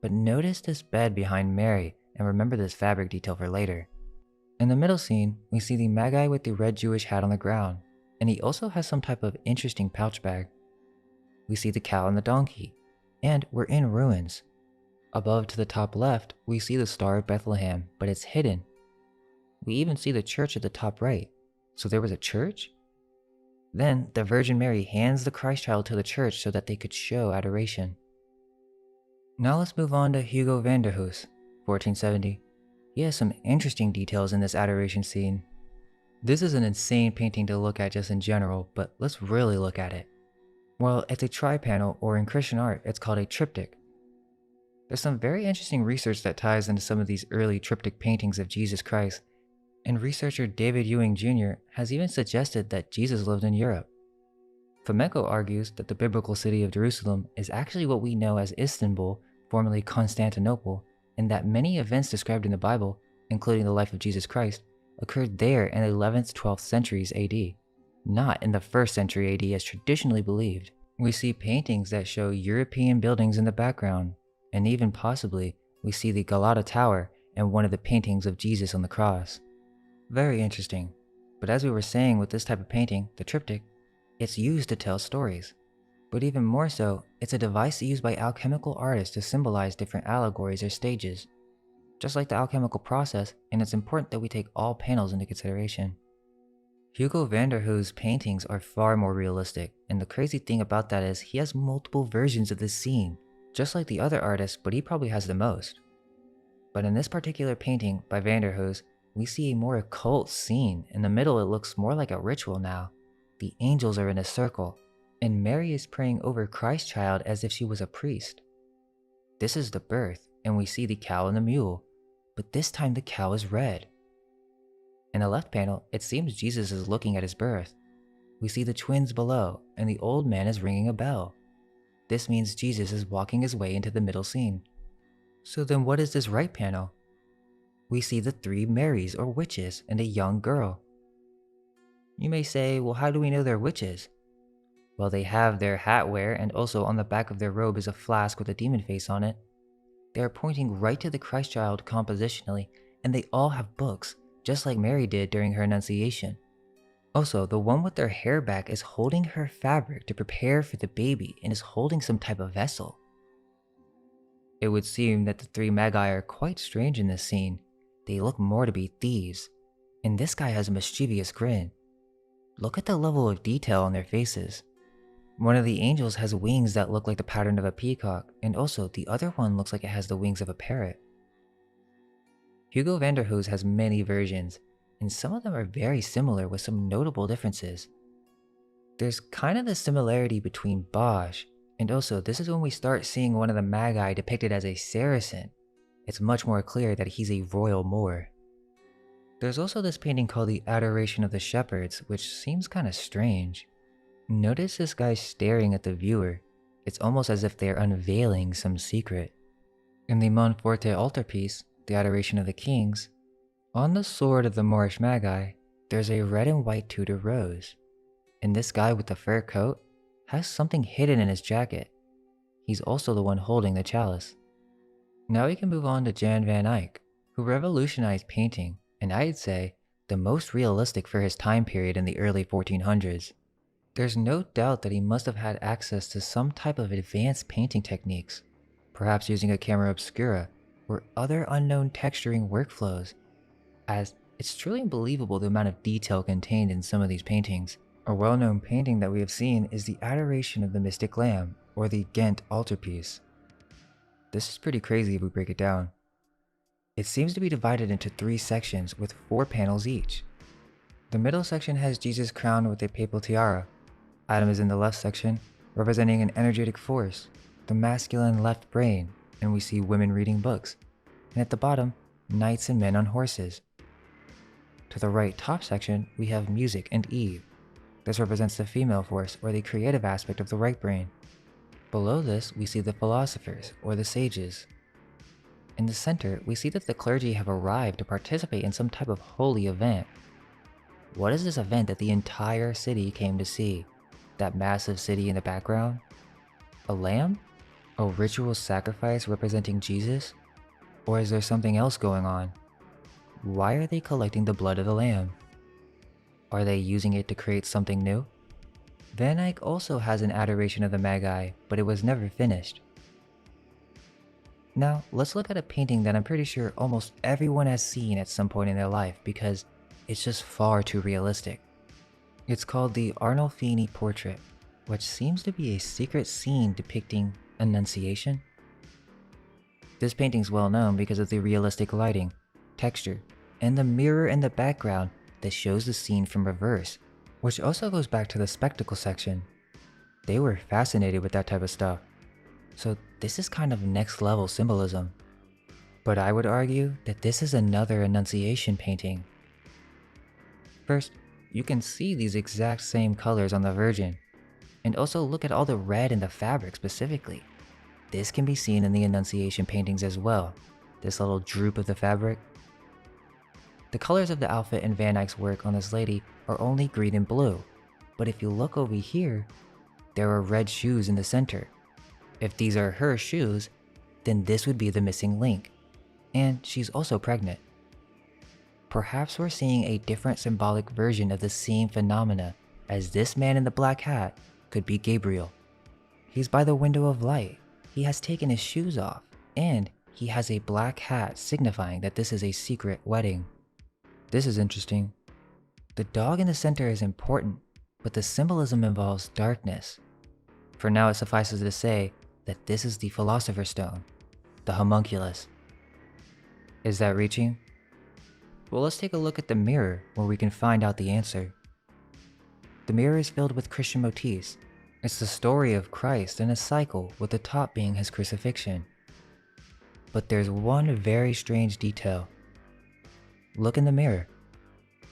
A: But notice this bed behind Mary, and remember this fabric detail for later. In the middle scene, we see the Magi with the red Jewish hat on the ground, and he also has some type of interesting pouch bag. We see the cow and the donkey, and we're in ruins. Above to the top left, we see the Star of Bethlehem, but it's hidden. We even see the church at the top right. So there was a church? Then the Virgin Mary hands the Christ child to the church so that they could show adoration. Now let's move on to Hugo van der Hees, 1470. He has some interesting details in this adoration scene. This is an insane painting to look at just in general, but let's really look at it. Well, it's a tri-panel, or in Christian art, it's called a triptych. There's some very interesting research that ties into some of these early triptych paintings of Jesus Christ, and researcher David Ewing Jr. has even suggested that Jesus lived in Europe. Fomenko argues that the biblical city of Jerusalem is actually what we know as Istanbul, formerly Constantinople, and that many events described in the Bible, including the life of Jesus Christ, occurred there in the 11th, 12th centuries AD, not in the 1st century AD as traditionally believed. We see paintings that show European buildings in the background, and even possibly we see the Galata Tower and one of the paintings of Jesus on the cross. Very interesting. But as we were saying with this type of painting, the triptych, it's used to tell stories. But even more so, it's a device used by alchemical artists to symbolize different allegories or stages. Just like the alchemical process, and it's important that we take all panels into consideration. Hugo van der Hees' paintings are far more realistic, and the crazy thing about that is he has multiple versions of this scene, just like the other artists, but he probably has the most. But in this particular painting by van der Hees, we see a more occult scene. In the middle, it looks more like a ritual now. The angels are in a circle, and Mary is praying over Christ child as if she was a priest. This is the birth, and we see the cow and the mule, but this time the cow is red. In the left panel, it seems Jesus is looking at his birth. We see the twins below, and the old man is ringing a bell. This means Jesus is walking his way into the middle scene. So then what is this right panel? We see the 3 Marys or witches and a young girl. You may say, well, how do we know they're witches? Well, they have their hat wear, and also on the back of their robe is a flask with a demon face on it. They are pointing right to the Christ child compositionally, and they all have books, just like Mary did during her Annunciation. Also, the one with their hair back is holding her fabric to prepare for the baby and is holding some type of vessel. It would seem that the three magi are quite strange in this scene. They look more to be thieves, and this guy has a mischievous grin. Look at the level of detail on their faces. One of the angels has wings that look like the pattern of a peacock, and also the other one looks like it has the wings of a parrot. Hugo van der Hoos has many versions, and some of them are very similar with some notable differences. There's kind of the similarity between Bosch, and also this is when we start seeing one of the magi depicted as a Saracen. It's much more clear that he's a royal Moor. There's also this painting called the Adoration of the Shepherds, which seems kind of strange. Notice this guy staring at the viewer. It's almost as if they're unveiling some secret. In the Monforte altarpiece, the Adoration of the Kings, on the sword of the Moorish Magi, there's a red and white Tudor rose. And this guy with the fur coat has something hidden in his jacket. He's also the one holding the chalice. Now we can move on to Jan van Eyck, who revolutionized painting, and I'd say the most realistic for his time period in the early 1400s. There's no doubt that he must have had access to some type of advanced painting techniques, perhaps using a camera obscura or other unknown texturing workflows, as it's truly unbelievable the amount of detail contained in some of these paintings. A well-known painting that we have seen is the Adoration of the Mystic Lamb, or the Ghent altarpiece. This is pretty crazy if we break it down. It seems to be divided into 3 sections with 4 panels each. The middle section has Jesus crowned with a papal tiara. Adam is in the left section, representing an energetic force, the masculine left brain, and we see women reading books. And at the bottom, knights and men on horses. To the right top section, we have music and Eve. This represents the female force, or the creative aspect of the right brain. Below this, we see the philosophers, or the sages. In the center, we see that the clergy have arrived to participate in some type of holy event. What is this event that the entire city came to see? That massive city in the background? A lamb? A ritual sacrifice representing Jesus? Or is there something else going on? Why are they collecting the blood of the lamb? Are they using it to create something new? Van Eyck also has an Adoration of the Magi, but it was never finished. Now, let's look at a painting that I'm pretty sure almost everyone has seen at some point in their life because it's just far too realistic. It's called the Arnolfini portrait, which seems to be a secret scene depicting Annunciation. This painting's well known because of the realistic lighting, texture, and the mirror in the background that shows the scene from reverse, which also goes back to the spectacle section. They were fascinated with that type of stuff, so this is kind of next level symbolism. But I would argue that this is another Annunciation painting. First, you can see these exact same colors on the Virgin, and also look at all the red in the fabric specifically. This can be seen in the Annunciation paintings as well, this little droop of the fabric. The colors of the outfit in Van Eyck's work on this lady are only green and blue, but if you look over here, there are red shoes in the center. If these are her shoes, then this would be the missing link, and she's also pregnant. Perhaps we're seeing a different symbolic version of the same phenomena, as this man in the black hat could be Gabriel. He's by the window of light, he has taken his shoes off, and he has a black hat signifying that this is a secret wedding. This is interesting. The dog in the center is important, but the symbolism involves darkness. For now, it suffices to say that this is the Philosopher's Stone, the Homunculus. Is that reaching? Well, let's take a look at the mirror where we can find out the answer. The mirror is filled with Christian motifs. It's the story of Christ in a cycle, with the top being his crucifixion. But there's one very strange detail. Look in the mirror.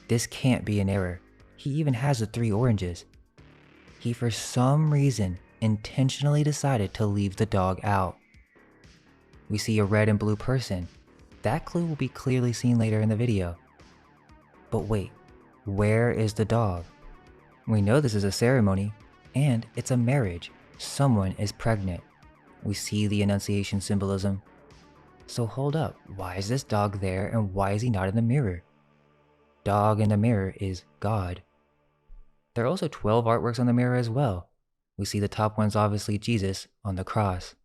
A: This can't be an error. He even has the 3 oranges. He for some reason intentionally decided to leave the dog out. We see a red and blue person. That clue will be clearly seen later in the video. But wait, where is the dog? We know this is a ceremony, and it's a marriage. Someone is pregnant. We see the Annunciation symbolism. So hold up, why is this dog there and why is he not in the mirror? Dog in the mirror is God. There are also 12 artworks on the mirror as well. We see the top one's obviously Jesus on the cross.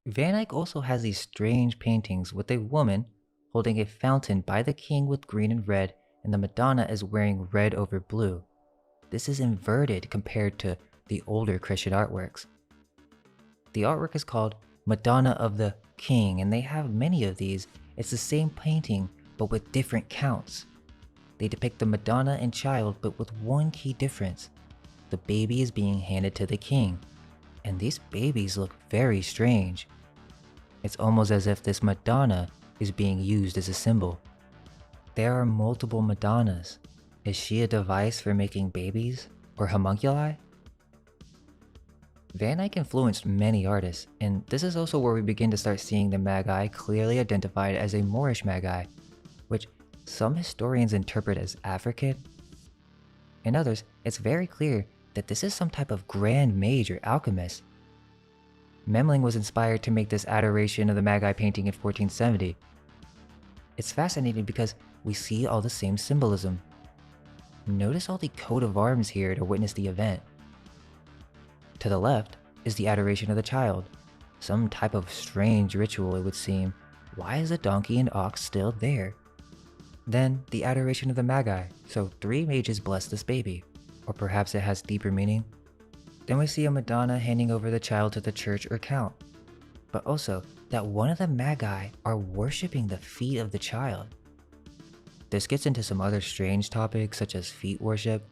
A: Van Eyck also has these strange paintings with a woman holding a fountain by the king with green and red, and the Madonna is wearing red over blue. This is inverted compared to the older Christian artworks. The artwork is called Madonna of the King, and they have many of these. It's the same painting, but with different counts. They depict the Madonna and child, but with one key difference. The baby is being handed to the king, and these babies look very strange. It's almost as if this Madonna is being used as a symbol. There are multiple Madonnas. Is she a device for making babies or homunculi? Van Eyck influenced many artists, and this is also where we begin to start seeing the Magi clearly identified as a Moorish Magi, which some historians interpret as African. In others, it's very clear that this is some type of grand mage or alchemist. Memling was inspired to make this adoration of the Magi painting in 1470. It's fascinating because we see all the same symbolism. Notice all the coat of arms here to witness the event. To the left is the adoration of the child, some type of strange ritual it would seem. Why is a donkey and ox still there? Then the adoration of the Magi, so 3 mages bless this baby, or perhaps it has deeper meaning. Then we see a Madonna handing over the child to the church or count, but also that one of the Magi are worshipping the feet of the child. This gets into some other strange topics such as feet worship.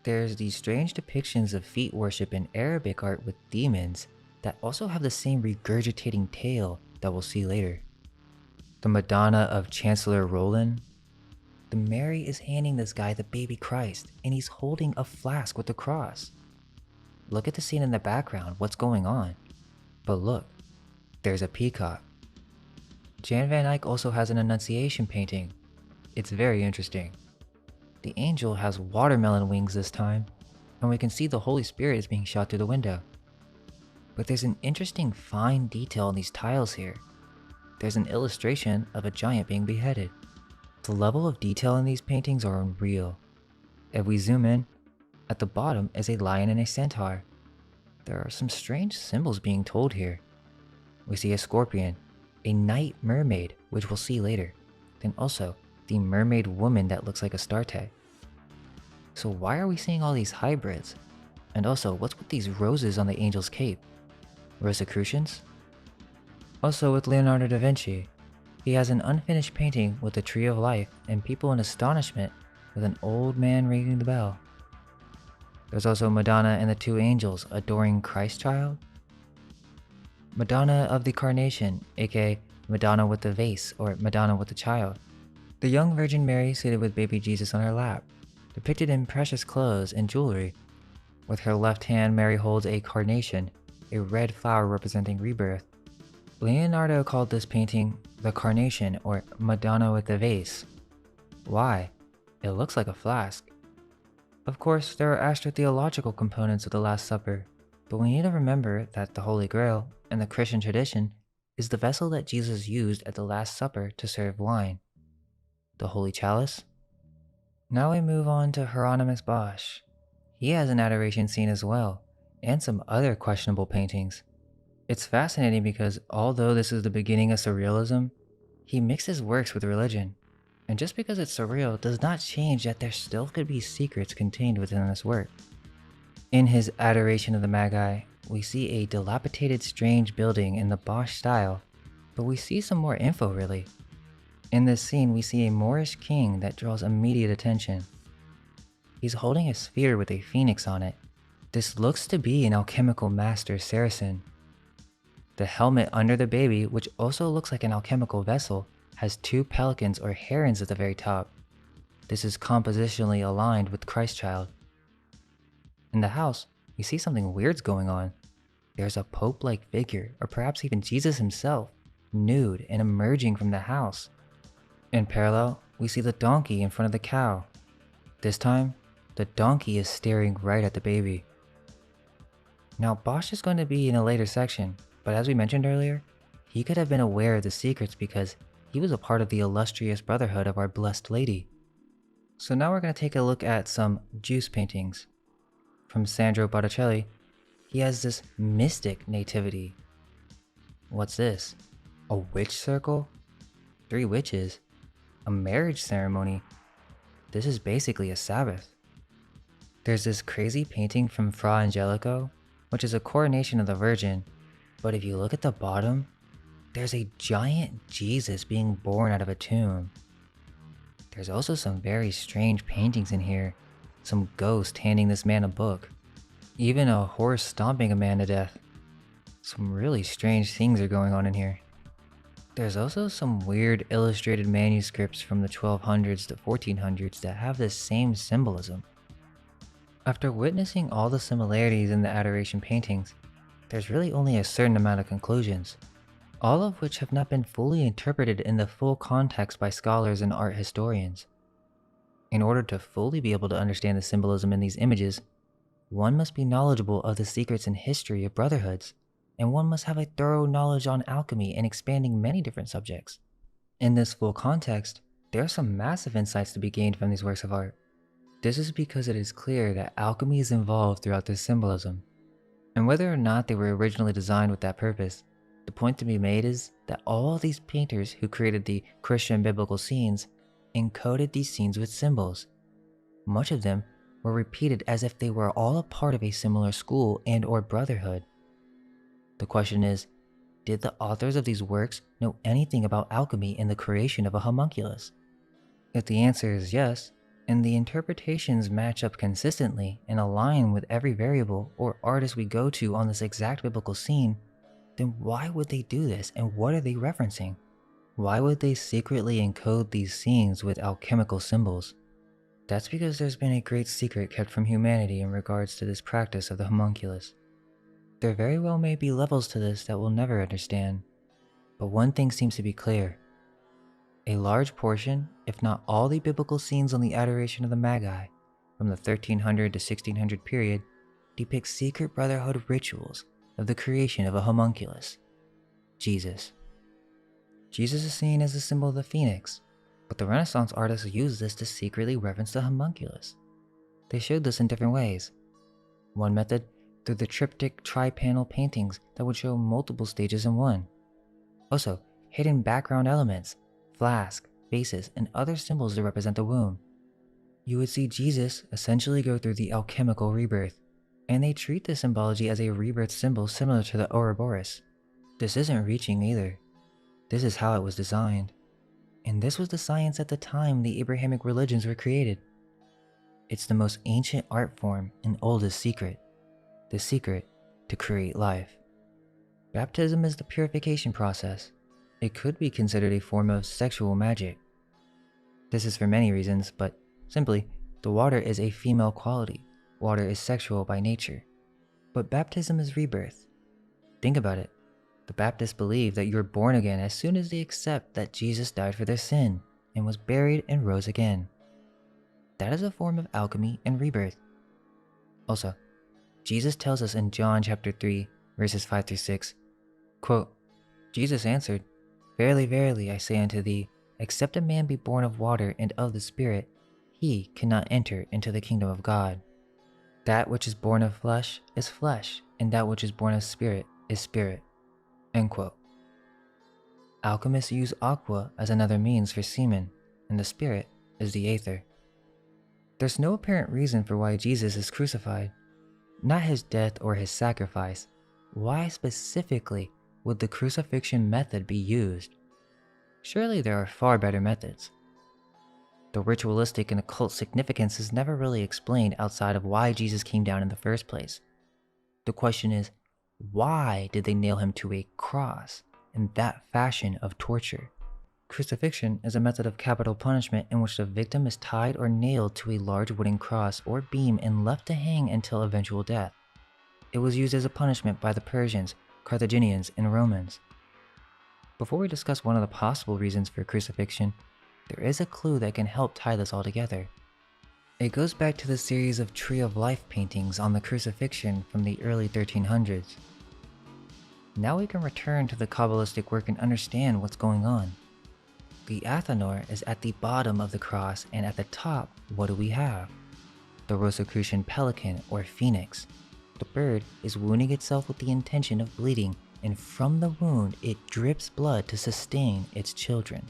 A: There's these strange depictions of feet worship in Arabic art with demons that also have the same regurgitating tail that we'll see later. The Madonna of Chancellor Roland. The Mary is handing this guy the baby Christ, and he's holding a flask with the cross. Look at the scene in the background, what's going on? But look, there's a peacock. Jan van Eyck also has an Annunciation painting. It's very interesting. The angel has watermelon wings this time, and we can see the Holy Spirit is being shot through the window. But there's an interesting fine detail in these tiles here. There's an illustration of a giant being beheaded. The level of detail in these paintings are unreal. If we zoom in, at the bottom is a lion and a centaur. There are some strange symbols being told here. We see a scorpion, a night mermaid, which we'll see later, then also the mermaid woman that looks like a Astarte. So why are we seeing all these hybrids? And also, what's with these roses on the angel's cape? Rosicrucians? Also with Leonardo da Vinci, he has an unfinished painting with the Tree of Life and people in astonishment with an old man ringing the bell. There's also Madonna and the 2 angels adoring Christ child. Madonna of the Carnation, aka Madonna with the vase or Madonna with the child. The young Virgin Mary seated with baby Jesus on her lap, depicted in precious clothes and jewelry. With her left hand, Mary holds a carnation, a red flower representing rebirth. Leonardo called this painting the Carnation or Madonna with the vase. Why? It looks like a flask. Of course, there are astrotheological components of the Last Supper, but we need to remember that the Holy Grail, in the Christian tradition, is the vessel that Jesus used at the Last Supper to serve wine. The Holy Chalice? Now we move on to Hieronymus Bosch. He has an adoration scene as well, and some other questionable paintings. It's fascinating because although this is the beginning of surrealism, he mixes works with religion. And just because it's surreal does not change that there still could be secrets contained within this work. In his Adoration of the Magi, we see a dilapidated strange building in the Bosch style, but we see some more info really. In this scene, we see a Moorish king that draws immediate attention. He's holding a sphere with a phoenix on it. This looks to be an alchemical master Saracen. The helmet under the baby, which also looks like an alchemical vessel, has 2 pelicans or herons at the very top. This is compositionally aligned with Christ child. In the house, we see something weird's going on. There's a pope-like figure, or perhaps even Jesus himself, nude and emerging from the house. In parallel, we see the donkey in front of the cow. This time, the donkey is staring right at the baby. Now Bosch is going to be in a later section, but as we mentioned earlier, he could have been aware of the secrets because he was a part of the illustrious brotherhood of Our Blessed Lady. So now we're going to take a look at some juice paintings. From Sandro Botticelli, he has this mystic nativity. What's this? A witch circle? 3 witches? A marriage ceremony? This is basically a Sabbath. There's this crazy painting from Fra Angelico, which is a coronation of the Virgin, but if you look at the bottom, there's a giant Jesus being born out of a tomb. There's also some very strange paintings in here, some ghost handing this man a book, even a horse stomping a man to death. Some really strange things are going on in here. There's also some weird illustrated manuscripts from the 1200s to 1400s that have this same symbolism. After witnessing all the similarities in the adoration paintings, there's really only a certain amount of conclusions, all of which have not been fully interpreted in the full context by scholars and art historians. In order to fully be able to understand the symbolism in these images, one must be knowledgeable of the secrets and history of brotherhoods, and one must have a thorough knowledge on alchemy and expanding many different subjects. In this full context, there are some massive insights to be gained from these works of art. This is because it is clear that alchemy is involved throughout this symbolism, and whether or not they were originally designed with that purpose, the point to be made is that all of these painters who created the Christian biblical scenes encoded these scenes with symbols. Much of them were repeated as if they were all a part of a similar school and or brotherhood. The question is, did the authors of these works know anything about alchemy and the creation of a homunculus? If the answer is yes, and the interpretations match up consistently and align with every variable or artist we go to on this exact biblical scene, then why would they do this and what are they referencing? Why would they secretly encode these scenes with alchemical symbols? That's because there's been a great secret kept from humanity in regards to this practice of the homunculus. There very well may be levels to this that we'll never understand, but one thing seems to be clear. A large portion, if not all the biblical scenes on the adoration of the Magi, from the 1300 to 1600 period, depict secret brotherhood rituals of the creation of a homunculus, Jesus. Jesus is seen as the symbol of the phoenix, but the Renaissance artists used this to secretly reference the homunculus. They showed this in different ways. One method, through the triptych tri-panel paintings that would show multiple stages in one. Also, hidden background elements, flask, vases, and other symbols to represent the womb. You would see Jesus essentially go through the alchemical rebirth, and they treat this symbology as a rebirth symbol similar to the Ouroboros. This isn't reaching either. This is how it was designed. And this was the science at the time the Abrahamic religions were created. It's the most ancient art form and oldest secret. The secret to create life. Baptism is the purification process. It could be considered a form of sexual magic. This is for many reasons, but simply, the water is a female quality. Water is sexual by nature. But baptism is rebirth. Think about it. The Baptists believe that you're born again as soon as they accept that Jesus died for their sin and was buried and rose again. That is a form of alchemy and rebirth. Also, Jesus tells us in John chapter 3, verses 5 through 6, quote, Jesus answered, Verily, verily, I say unto thee, except a man be born of water and of the Spirit, he cannot enter into the kingdom of God. That which is born of flesh is flesh, and that which is born of spirit is spirit. End quote. Alchemists use aqua as another means for semen, and the spirit is the aether. There's no apparent reason for why Jesus is crucified. Not his death or his sacrifice. Why specifically would the crucifixion method be used? Surely there are far better methods. The ritualistic and occult significance is never really explained outside of why Jesus came down in the first place. The question is, why did they nail him to a cross in that fashion of torture? Crucifixion is a method of capital punishment in which the victim is tied or nailed to a large wooden cross or beam and left to hang until eventual death. It was used as a punishment by the Persians, Carthaginians, and Romans. Before we discuss one of the possible reasons for crucifixion, there is a clue that can help tie this all together. It goes back to the series of Tree of Life paintings on the crucifixion from the early 1300s. Now we can return to the Kabbalistic work and understand what's going on. The Athanor is at the bottom of the cross, and at the top, what do we have? The Rosicrucian pelican or phoenix. The bird is wounding itself with the intention of bleeding, and from the wound it drips blood to sustain its children.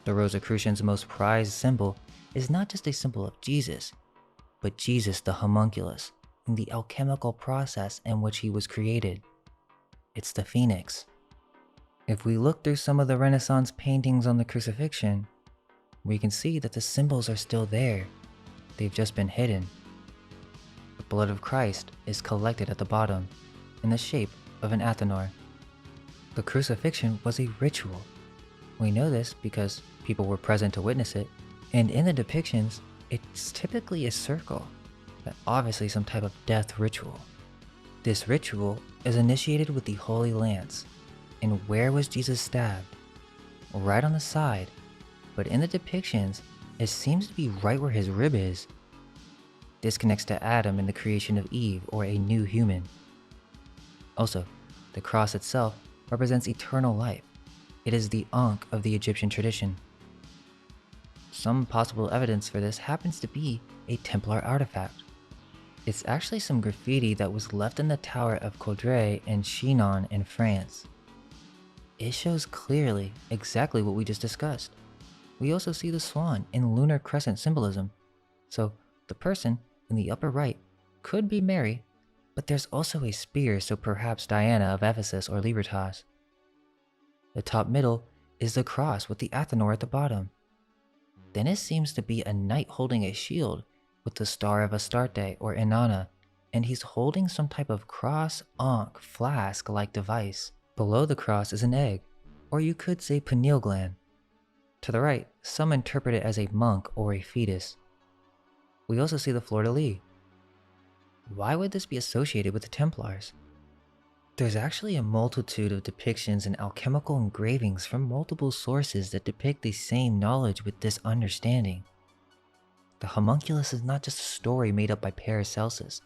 A: The Rosicrucian's most prized symbol is not just a symbol of Jesus, but Jesus the Homunculus and the alchemical process in which he was created. It's the phoenix. If we look through some of the Renaissance paintings on the crucifixion, we can see that the symbols are still there. They've just been hidden. The blood of Christ is collected at the bottom in the shape of an Athanor. The crucifixion was a ritual. We know this because people were present to witness it, and in the depictions, it's typically a circle, but obviously some type of death ritual. This ritual is initiated with the Holy Lance. And where was Jesus stabbed? Right on the side, but in the depictions, it seems to be right where his rib is. This connects to Adam and the creation of Eve, or a new human. Also, the cross itself represents eternal life. It is the Ankh of the Egyptian tradition. Some possible evidence for this happens to be a Templar artifact. It's actually some graffiti that was left in the Tower of Coudray in Chinon in France. It shows clearly exactly what we just discussed. We also see the swan in lunar crescent symbolism. So the person in the upper right could be Mary, but there's also a spear, so perhaps Diana of Ephesus or Libertas. The top middle is the cross with the Athanor at the bottom. Then it seems to be a knight holding a shield with the Star of Astarte or Inanna, and he's holding some type of cross-ankh flask-like device. Below the cross is an egg, or you could say pineal gland. To the right, some interpret it as a monk or a fetus. We also see the fleur-de-lis. Why would this be associated with the Templars? There's actually a multitude of depictions and alchemical engravings from multiple sources that depict the same knowledge with this understanding. The homunculus is not just a story made up by Paracelsus,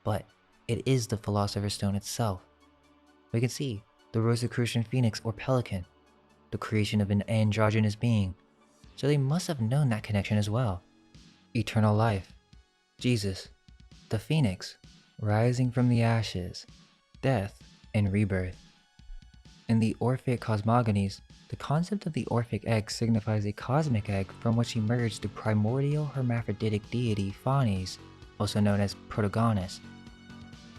A: but it is the Philosopher's Stone itself. We can see the Rosicrucian phoenix or pelican, the creation of an androgynous being, so they must have known that connection as well. Eternal life, Jesus, the phoenix, rising from the ashes, death, and rebirth. In the Orphic cosmogonies, the concept of the Orphic egg signifies a cosmic egg from which emerged the primordial hermaphroditic deity Phanes, also known as Protagonist.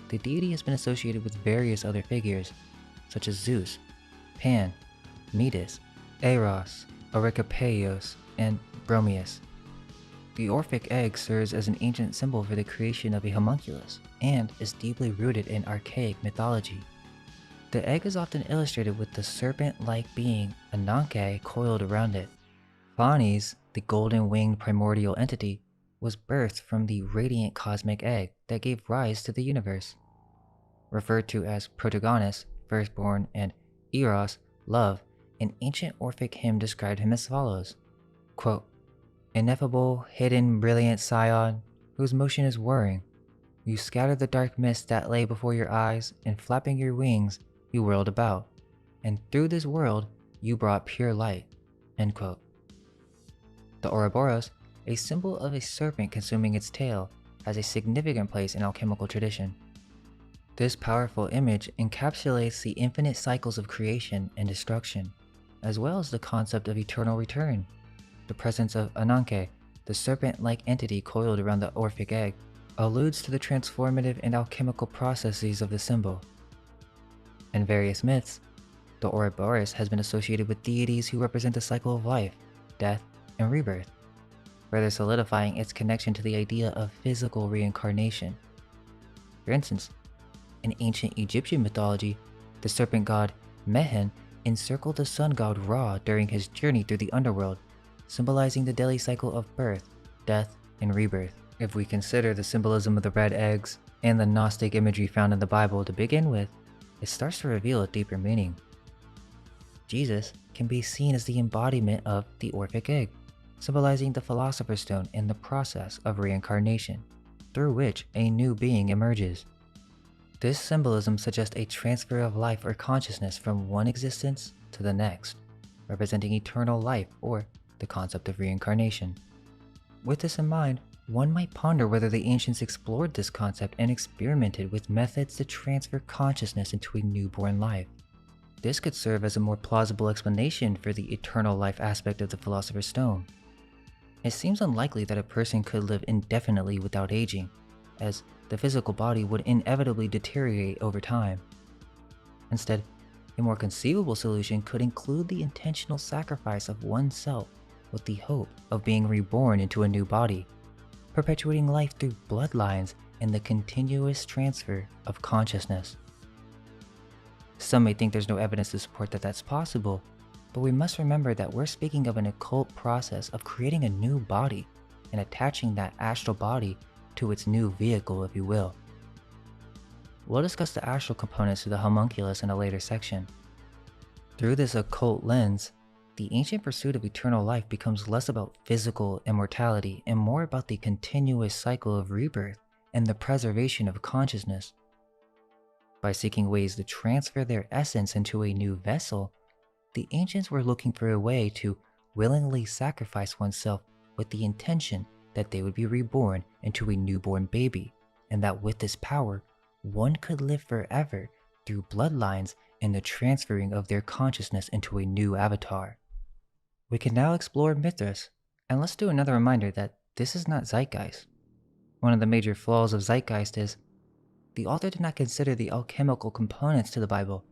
A: The deity has been associated with various other figures, such as Zeus, Pan, Metis, Eros, Eurycopeios, and Bromius. The Orphic egg serves as an ancient symbol for the creation of a homunculus and is deeply rooted in archaic mythology. The egg is often illustrated with the serpent-like being Ananke coiled around it. Phanes, the golden-winged primordial entity, was birthed from the radiant cosmic egg that gave rise to the universe. Referred to as Protagonist, firstborn, and Eros, love, an ancient Orphic hymn described him as follows, quote, "Ineffable, hidden, brilliant scion, whose motion is whirring, you scattered the dark mist that lay before your eyes, and flapping your wings, you whirled about, and through this world you brought pure light." End quote. The Ouroboros, a symbol of a serpent consuming its tail, has a significant place in alchemical tradition. This powerful image encapsulates the infinite cycles of creation and destruction, as well as the concept of eternal return. The presence of Ananke, the serpent-like entity coiled around the Orphic egg, alludes to the transformative and alchemical processes of the symbol. In various myths, the Ouroboros has been associated with deities who represent the cycle of life, death, and rebirth, further solidifying its connection to the idea of physical reincarnation. For instance, in ancient Egyptian mythology, the serpent god Mehen encircled the sun god Ra during his journey through the underworld, symbolizing the daily cycle of birth, death, and rebirth. If we consider the symbolism of the red eggs and the Gnostic imagery found in the Bible to begin with, it starts to reveal a deeper meaning. Jesus can be seen as the embodiment of the Orphic egg, symbolizing the Philosopher's Stone and the process of reincarnation, through which a new being emerges. This symbolism suggests a transfer of life or consciousness from one existence to the next. representing eternal life or the concept of reincarnation. With this in mind, one might ponder whether the ancients explored this concept and experimented with methods to transfer consciousness into a newborn life. This could serve as a more plausible explanation for the eternal life aspect of the Philosopher's Stone. It seems unlikely that a person could live indefinitely without aging, as the physical body would inevitably deteriorate over time. Instead, a more conceivable solution could include the intentional sacrifice of oneself with the hope of being reborn into a new body, perpetuating life through bloodlines and the continuous transfer of consciousness. Some may think there's no evidence to support that that's possible, but we must remember that we're speaking of an occult process of creating a new body and attaching that astral body to its new vehicle, if you will. We'll discuss the astral components to the homunculus in a later section. Through this occult lens, the ancient pursuit of eternal life becomes less about physical immortality and more about the continuous cycle of rebirth and the preservation of consciousness. By seeking ways to transfer their essence into a new vessel, the ancients were looking for a way to willingly sacrifice oneself with the intention that they would be reborn into a newborn baby, and that with this power, one could live forever through bloodlines and the transferring of their consciousness into a new avatar. We can now explore Mithras, and let's do another reminder that this is not Zeitgeist. One of the major flaws of Zeitgeist is the author did not consider the alchemical components to the Bible.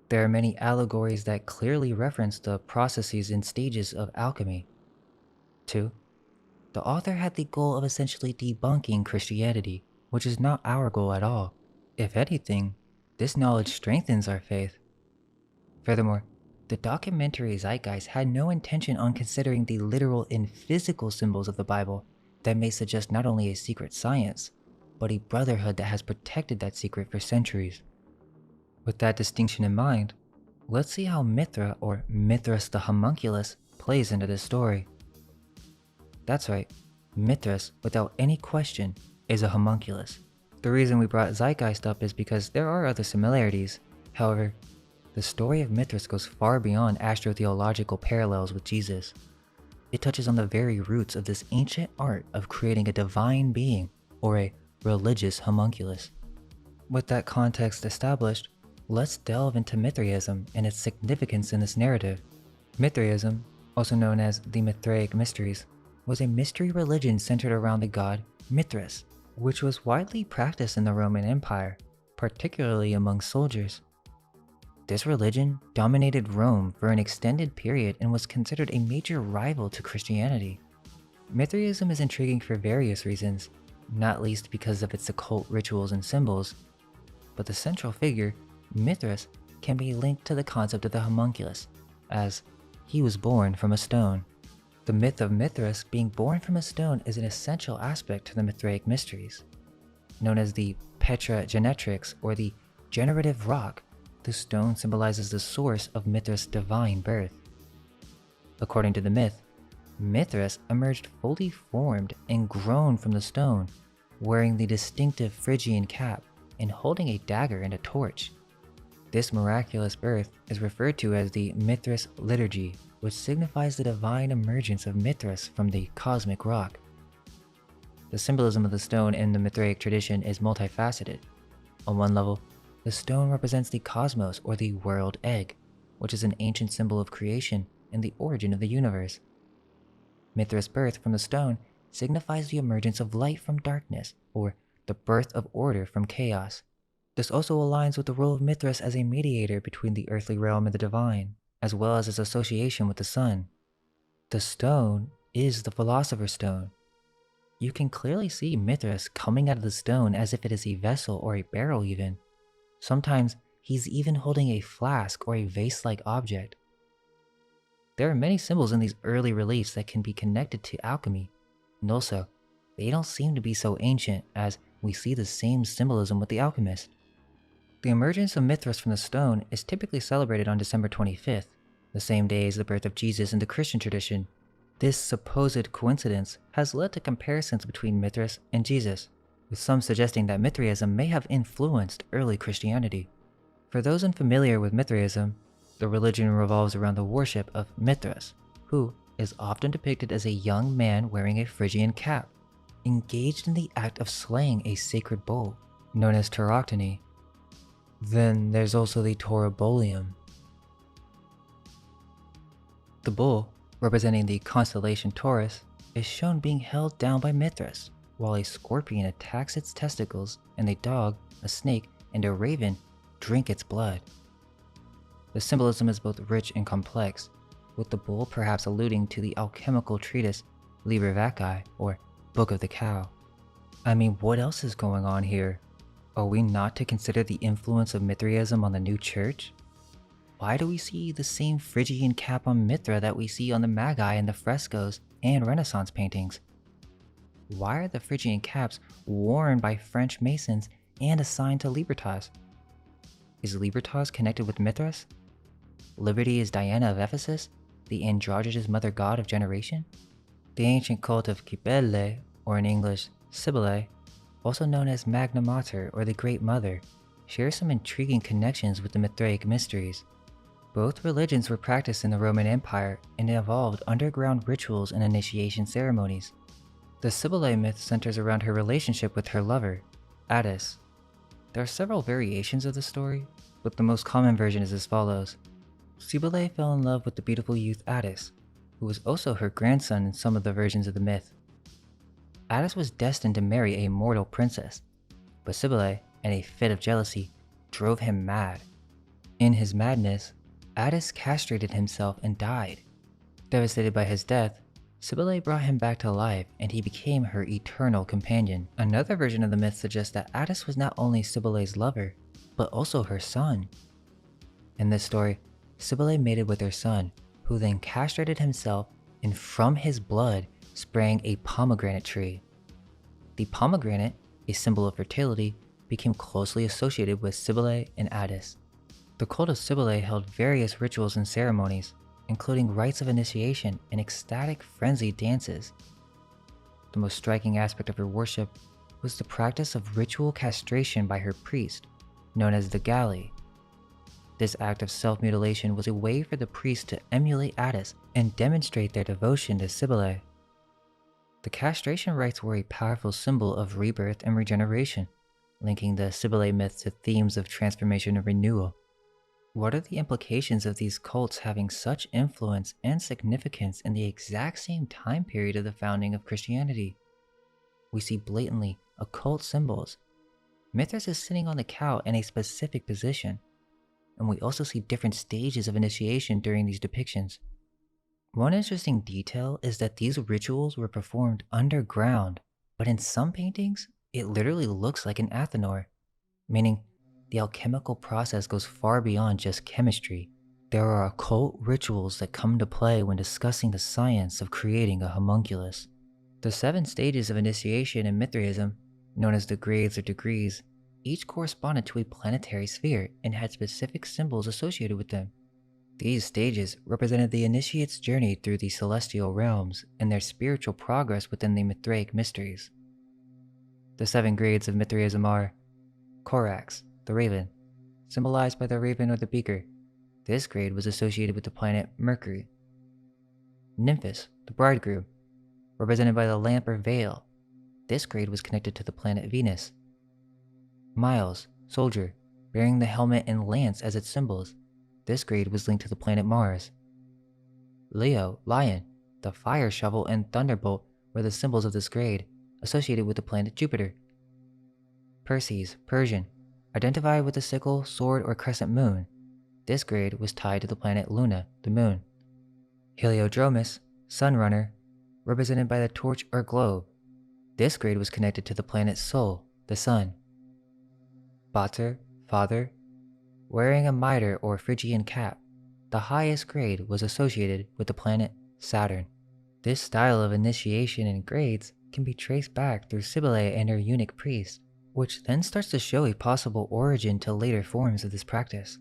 A: There are many allegories that clearly reference the processes and stages of alchemy. 2. The author had the goal of essentially debunking Christianity, which is not our goal at all. If anything, this knowledge strengthens our faith. Furthermore, the documentary Zeitgeist had no intention on considering the literal and physical symbols of the Bible that may suggest not only a secret science, but a brotherhood that has protected that secret for centuries. With that distinction in mind, let's see how Mithra, or Mithras the Homunculus, plays into this story. That's right, Mithras, without any question, is a homunculus. The reason we brought Zeitgeist up is because there are other similarities. However, the story of Mithras goes far beyond astrotheological parallels with Jesus. It touches on the very roots of this ancient art of creating a divine being, or a religious homunculus. With that context established, let's delve into Mithraism and its significance in this narrative. Mithraism, also known as the Mithraic Mysteries, was a mystery religion centered around the god Mithras, which was widely practiced in the Roman Empire, particularly among soldiers. This religion dominated Rome for an extended period and was considered a major rival to Christianity. Mithraism is intriguing for various reasons, not least because of its occult rituals and symbols, but the central figure, Mithras, can be linked to the concept of the homunculus, as he was born from a stone. The myth of Mithras being born from a stone is an essential aspect to the Mithraic Mysteries. Known as the Petra Genetrix, or the generative rock, the stone symbolizes the source of Mithras' divine birth. According to the myth, Mithras emerged fully formed and grown from the stone, wearing the distinctive Phrygian cap and holding a dagger and a torch. This miraculous birth is referred to as the Mithras liturgy, which signifies the divine emergence of Mithras from the cosmic rock. The symbolism of the stone in the Mithraic tradition is multifaceted. On one level, the stone represents the cosmos, or the world egg, which is an ancient symbol of creation and the origin of the universe. Mithras' birth from the stone signifies the emergence of light from darkness, or the birth of order from chaos. This also aligns with the role of Mithras as a mediator between the earthly realm and the divine, as well as its association with the sun. The stone is the Philosopher's Stone. You can clearly see Mithras coming out of the stone as if it is a vessel or a barrel even. Sometimes he's even holding a flask or a vase-like object. There are many symbols in these early reliefs that can be connected to alchemy, and also, they don't seem to be so ancient, as we see the same symbolism with the alchemist. The emergence of Mithras from the stone is typically celebrated on December 25th, the same day as the birth of Jesus in the Christian tradition. This supposed coincidence has led to comparisons between Mithras and Jesus, with some suggesting that Mithraism may have influenced early Christianity. For those unfamiliar with Mithraism, the religion revolves around the worship of Mithras, who is often depicted as a young man wearing a Phrygian cap, engaged in the act of slaying a sacred bull, known as tauroctony. Then there's also the Taurobolium. The bull, representing the constellation Taurus, is shown being held down by Mithras, while a scorpion attacks its testicles and a dog, a snake, and a raven drink its blood. The symbolism is both rich and complex, with the bull perhaps alluding to the alchemical treatise Liber VACCAE, or Book of the Cow. I mean, what else is going on here? Are we not to consider the influence of Mithraism on the new church? Why do we see the same Phrygian cap on Mithra that we see on the Magi in the frescoes and Renaissance paintings? Why are the Phrygian caps worn by French Masons and assigned to Libertas? Is Libertas connected with Mithras? Liberty is Diana of Ephesus, the androgynous mother god of generation? The ancient cult of Cybele, or in English, Cybele, also known as Magna Mater or the Great Mother, shares some intriguing connections with the Mithraic mysteries. Both religions were practiced in the Roman Empire and involved underground rituals and initiation ceremonies. The Cybele myth centers around her relationship with her lover, Attis. There are several variations of the story, but the most common version is as follows. Cybele fell in love with the beautiful youth Attis, who was also her grandson in some of the versions of the myth. Attis was destined to marry a mortal princess, but Cybele, in a fit of jealousy, drove him mad. In his madness, Attis castrated himself and died. Devastated by his death, Cybele brought him back to life and he became her eternal companion. Another version of the myth suggests that Attis was not only Cybele's lover, but also her son. In this story, Cybele mated with her son, who then castrated himself and from his blood sprang a pomegranate tree. The pomegranate, a symbol of fertility, became closely associated with Cybele and Attis. The cult of Cybele held various rituals and ceremonies, including rites of initiation and ecstatic frenzied dances. The most striking aspect of her worship was the practice of ritual castration by her priest, known as the Galli. This act of self-mutilation was a way for the priest to emulate Attis and demonstrate their devotion to Cybele. The castration rites were a powerful symbol of rebirth and regeneration, linking the Cybele myth to themes of transformation and renewal. What are the implications of these cults having such influence and significance in the exact same time period of the founding of Christianity? We see blatantly occult symbols. Mithras is sitting on the cow in a specific position, and we also see different stages of initiation during these depictions. One interesting detail is that these rituals were performed underground, but in some paintings, it literally looks like an Athenor, meaning the alchemical process goes far beyond just chemistry. There are occult rituals that come into play when discussing the science of creating a homunculus. The 7 stages of initiation in Mithraism, known as the grades or degrees, each corresponded to a planetary sphere and had specific symbols associated with them. These stages represented the initiate's journey through the celestial realms and their spiritual progress within the Mithraic mysteries. The 7 grades of Mithraism are Corax, the raven, symbolized by the raven or the beaker. This grade was associated with the planet Mercury. Nymphus, the bridegroom, represented by the lamp or veil. This grade was connected to the planet Venus. Miles, soldier, bearing the helmet and lance as its symbols. This grade was linked to the planet Mars. Leo, lion, the fire shovel and thunderbolt were the symbols of this grade, associated with the planet Jupiter. Perses, Persian, identified with the sickle, sword, or crescent moon. This grade was tied to the planet Luna, the moon. Heliodromus, sunrunner, represented by the torch or globe. This grade was connected to the planet Sol, the sun. Pater, father, wearing a mitre or Phrygian cap. The highest grade was associated with the planet Saturn. This style of initiation and grades can be traced back through Cybele and her eunuch priest, which then starts to show a possible origin to later forms of this practice.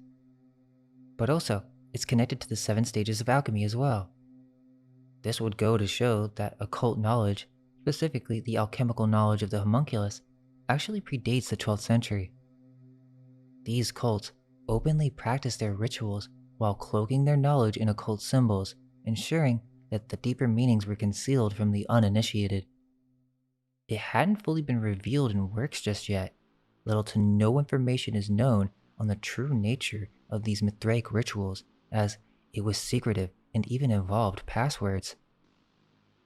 A: But also, it's connected to the 7 stages of alchemy as well. This would go to show that occult knowledge, specifically the alchemical knowledge of the homunculus, actually predates the 12th century. These cults openly practiced their rituals while cloaking their knowledge in occult symbols, ensuring that the deeper meanings were concealed from the uninitiated. It hadn't fully been revealed in works just yet. Little to no information is known on the true nature of these Mithraic rituals, as it was secretive and even involved passwords.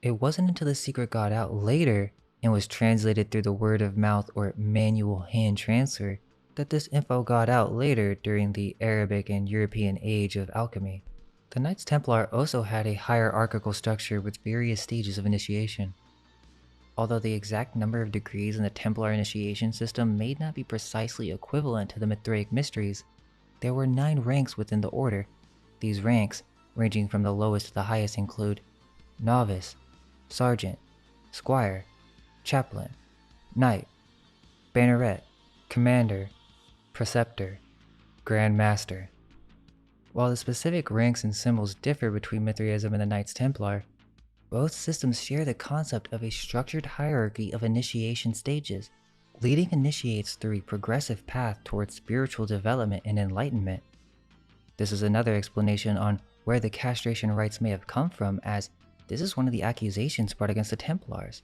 A: It wasn't until the secret got out later and was translated through the word of mouth or manual hand transfer that this info got out later during the Arabic and European age of alchemy. The Knights Templar also had a hierarchical structure with various stages of initiation. Although the exact number of degrees in the Templar initiation system may not be precisely equivalent to the Mithraic mysteries, there were 9 ranks within the order. These ranks, ranging from the lowest to the highest, include Novice, Sergeant, Squire, Chaplain, Knight, Banneret, Commander, Preceptor, Grand Master. While the specific ranks and symbols differ between Mithraism and the Knights Templar, both systems share the concept of a structured hierarchy of initiation stages, leading initiates through a progressive path towards spiritual development and enlightenment. This is another explanation on where the castration rites may have come from, as this is one of the accusations brought against the Templars.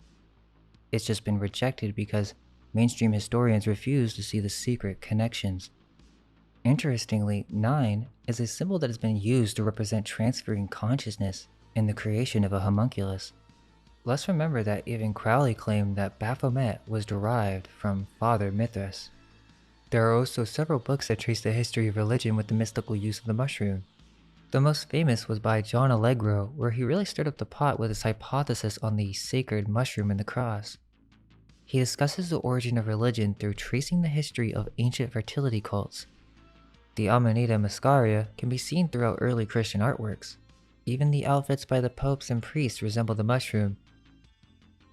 A: It's just been rejected because mainstream historians refuse to see the secret connections. Interestingly, 9 is a symbol that has been used to represent transferring consciousness in the creation of a homunculus. Let's remember that even Crowley claimed that Baphomet was derived from Father Mithras. There are also several books that trace the history of religion with the mystical use of the mushroom. The most famous was by John Allegro, where he really stirred up the pot with his hypothesis on the sacred mushroom and the cross. He discusses the origin of religion through tracing the history of ancient fertility cults. The Amanita muscaria can be seen throughout early Christian artworks. Even the outfits by the popes and priests resemble the mushroom.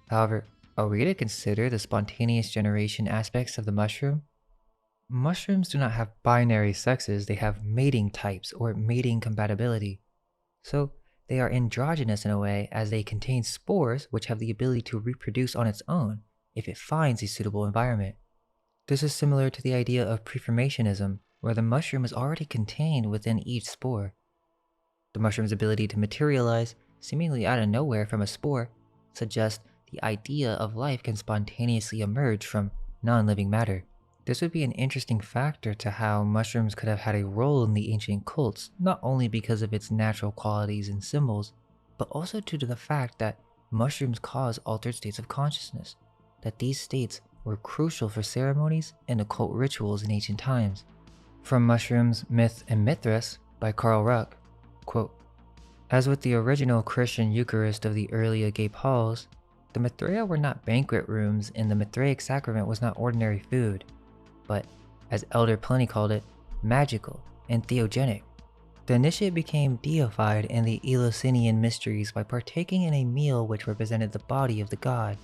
A: However, are we to consider the spontaneous generation aspects of the mushroom? Mushrooms do not have binary sexes, they have mating types or mating compatibility. So they are androgynous in a way, as they contain spores which have the ability to reproduce on its own if it finds a suitable environment. This is similar to the idea of preformationism, where the mushroom is already contained within each spore. The mushroom's ability to materialize seemingly out of nowhere from a spore suggests the idea of life can spontaneously emerge from non-living matter. This would be an interesting factor to how mushrooms could have had a role in the ancient cults, not only because of its natural qualities and symbols, but also due to the fact that mushrooms cause altered states of consciousness, that these states were crucial for ceremonies and occult rituals in ancient times. From Mushrooms, Myth, and Mithras by Carl Ruck, quote, "As with the original Christian Eucharist of the early agape halls, the Mithraea were not banquet rooms and the Mithraic sacrament was not ordinary food, but, as Elder Pliny called it, magical and theogenic. The initiate became deified in the Eleusinian mysteries by partaking in a meal which represented the body of the god.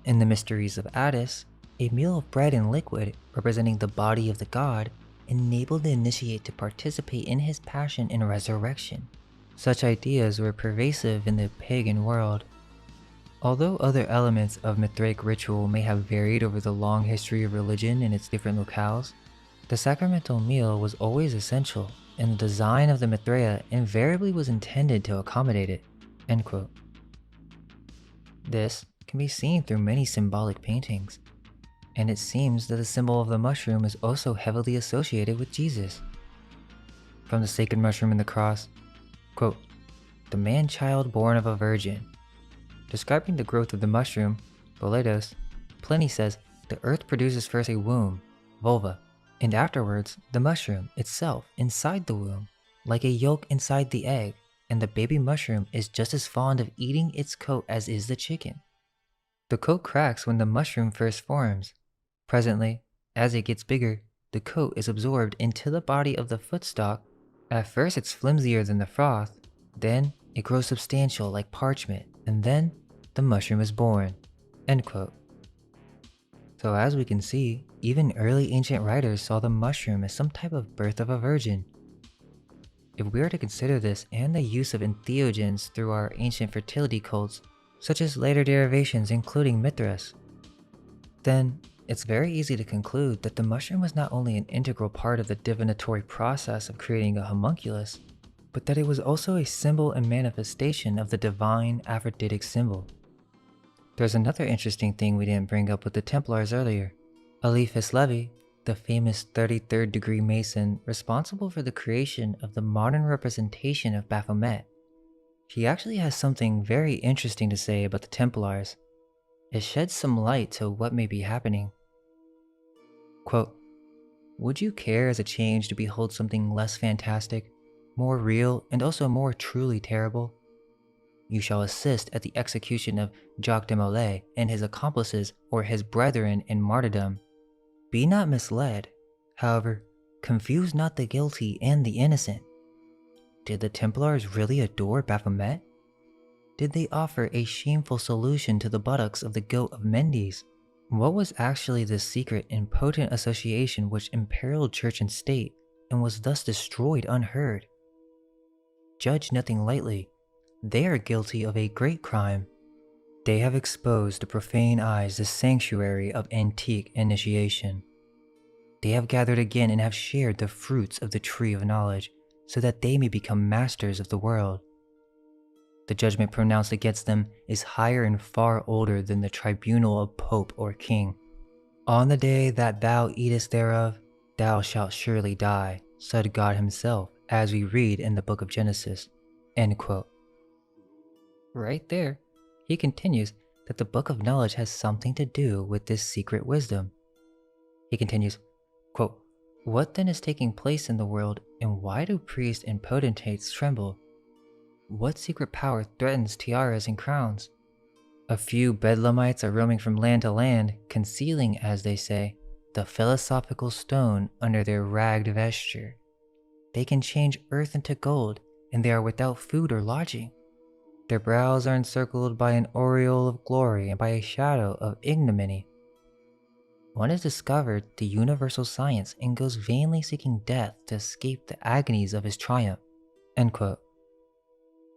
A: In the mysteries of Attis, a meal of bread and liquid representing the body of the god enabled the initiate to participate in his passion and resurrection. Such ideas were pervasive in the pagan world. Although other elements of Mithraic ritual may have varied over the long history of religion in its different locales, the sacramental meal was always essential, and the design of the Mithraea invariably was intended to accommodate it." End quote. This can be seen through many symbolic paintings, and it seems that the symbol of the mushroom is also heavily associated with Jesus. From the sacred mushroom and the cross, quote, "The man-child born of a virgin." Describing the growth of the mushroom, Boletos, Pliny says the earth produces first a womb, vulva, and afterwards the mushroom itself inside the womb, like a yolk inside the egg, and the baby mushroom is just as fond of eating its coat as is the chicken. The coat cracks when the mushroom first forms. Presently, as it gets bigger, the coat is absorbed into the body of the footstalk. At first it's flimsier than the froth, then it grows substantial like parchment, and then the mushroom is born." End quote. So as we can see, even early ancient writers saw the mushroom as some type of birth of a virgin. If we are to consider this and the use of entheogens through our ancient fertility cults, such as later derivations including Mithras, then it's very easy to conclude that the mushroom was not only an integral part of the divinatory process of creating a homunculus, but that it was also a symbol and manifestation of the divine Aphroditic symbol. There's another interesting thing we didn't bring up with the Templars earlier. Eliphas Levi, the famous 33rd degree Mason responsible for the creation of the modern representation of Baphomet, he actually has something very interesting to say about the Templars. It sheds some light to what may be happening. Quote, "Would you care as a change to behold something less fantastic, more real, and also more truly terrible? You shall assist at the execution of Jacques de Molay and his accomplices or his brethren in martyrdom. Be not misled, however, confuse not the guilty and the innocent. Did the Templars really adore Baphomet? Did they offer a shameful solution to the buttocks of the goat of Mendes? What was actually this secret and potent association which imperiled church and state and was thus destroyed unheard? Judge nothing lightly. They are guilty of a great crime. They have exposed to profane eyes the sanctuary of antique initiation. They have gathered again and have shared the fruits of the tree of knowledge, so that they may become masters of the world. The judgment pronounced against them is higher and far older than the tribunal of pope or king. On the day that thou eatest thereof, thou shalt surely die, said God himself, as we read in the book of Genesis." End quote. Right there, he continues that the book of knowledge has something to do with this secret wisdom. He continues, quote, "What then is taking place in the world, and why do priests and potentates tremble? What secret power threatens tiaras and crowns? A few bedlamites are roaming from land to land, concealing, as they say, the philosophical stone under their ragged vesture. They can change earth into gold, and they are without food or lodging. Their brows are encircled by an aureole of glory and by a shadow of ignominy. One has discovered the universal science and goes vainly seeking death to escape the agonies of his triumph." End quote.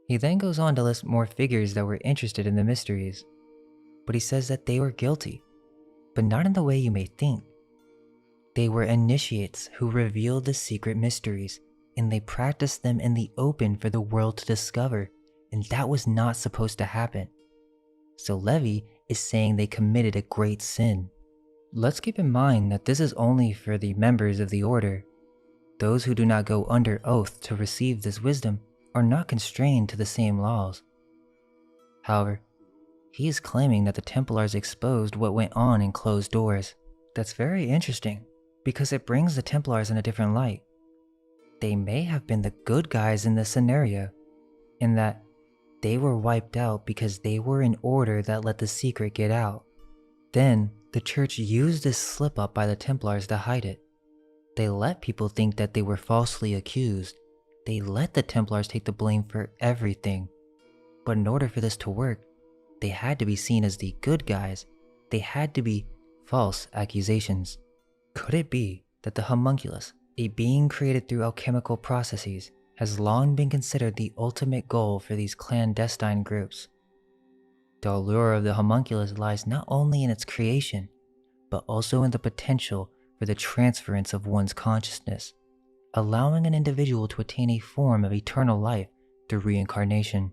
A: He then goes on to list more figures that were interested in the mysteries, but he says that they were guilty, but not in the way you may think. They were initiates who revealed the secret mysteries, and they practiced them in the open for the world to discover, and that was not supposed to happen. So Levi is saying they committed a great sin. Let's keep in mind that this is only for the members of the order. Those who do not go under oath to receive this wisdom are not constrained to the same laws. However, he is claiming that the Templars exposed what went on in closed doors. That's very interesting, because it brings the Templars in a different light. They may have been the good guys in this scenario, in that they were wiped out because they were an order that let the secret get out. Then, the church used this slip-up by the Templars to hide it. They let people think that they were falsely accused. They let the Templars take the blame for everything. But in order for this to work, they had to be seen as the good guys. They had to be false accusations. Could it be that the homunculus, a being created through alchemical processes, has long been considered the ultimate goal for these clandestine groups? The allure of the homunculus lies not only in its creation, but also in the potential for the transference of one's consciousness, allowing an individual to attain a form of eternal life through reincarnation.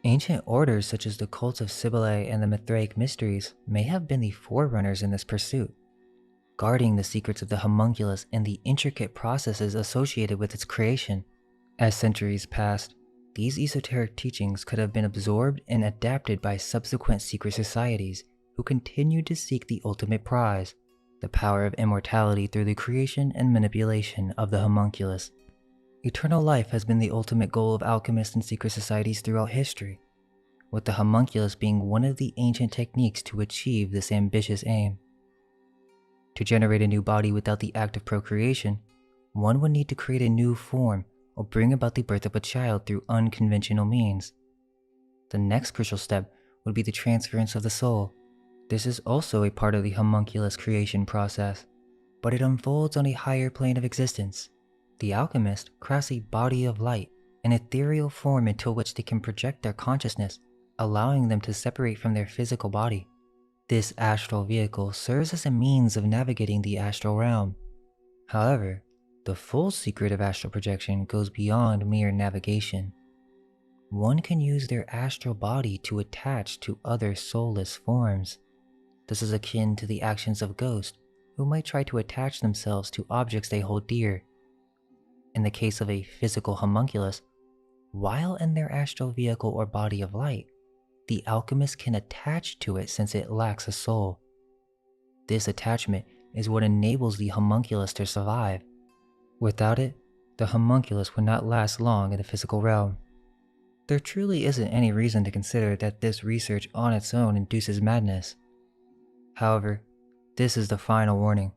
A: Ancient orders such as the cults of Cybele and the Mithraic mysteries may have been the forerunners in this pursuit, guarding the secrets of the homunculus and the intricate processes associated with its creation. As centuries passed, these esoteric teachings could have been absorbed and adapted by subsequent secret societies who continued to seek the ultimate prize, the power of immortality through the creation and manipulation of the homunculus. Eternal life has been the ultimate goal of alchemists and secret societies throughout history, with the homunculus being one of the ancient techniques to achieve this ambitious aim. To generate a new body without the act of procreation, one would need to create a new form or bring about the birth of a child through unconventional means. The next crucial step would be the transference of the soul. This is also a part of the homunculus creation process, but it unfolds on a higher plane of existence. The alchemist crafts a body of light, an ethereal form into which they can project their consciousness, allowing them to separate from their physical body. This astral vehicle serves as a means of navigating the astral realm. However, The full secret of astral projection goes beyond mere navigation. One can use their astral body to attach to other soulless forms. This is akin to the actions of ghosts who might try to attach themselves to objects they hold dear. In the case of a physical homunculus, while in their astral vehicle or body of light, the alchemist can attach to it since it lacks a soul. This attachment is what enables the homunculus to survive. Without it, the homunculus would not last long in the physical realm. There truly isn't any reason to consider that this research on its own induces madness. However, this is the final warning.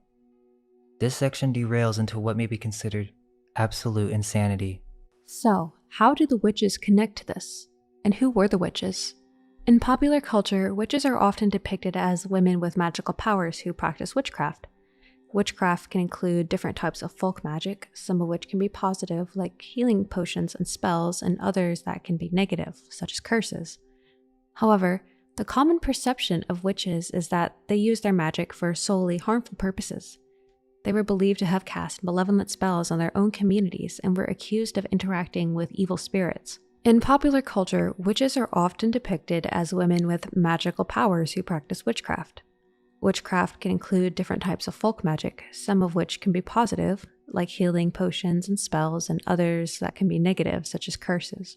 A: This section derails into what may be considered absolute insanity.
B: So, how do the witches connect to this? And who were the witches? In popular culture, witches are often depicted as women with magical powers who practice witchcraft. Witchcraft can include different types of folk magic, some of which can be positive, like healing potions and spells, and others that can be negative, such as curses. However, the common perception of witches is that they use their magic for solely harmful purposes. They were believed to have cast malevolent spells on their own communities and were accused of interacting with evil spirits. In popular culture, witches are often depicted as women with magical powers who practice witchcraft. Witchcraft can include different types of folk magic, some of which can be positive, like healing potions and spells, and others that can be negative, such as curses.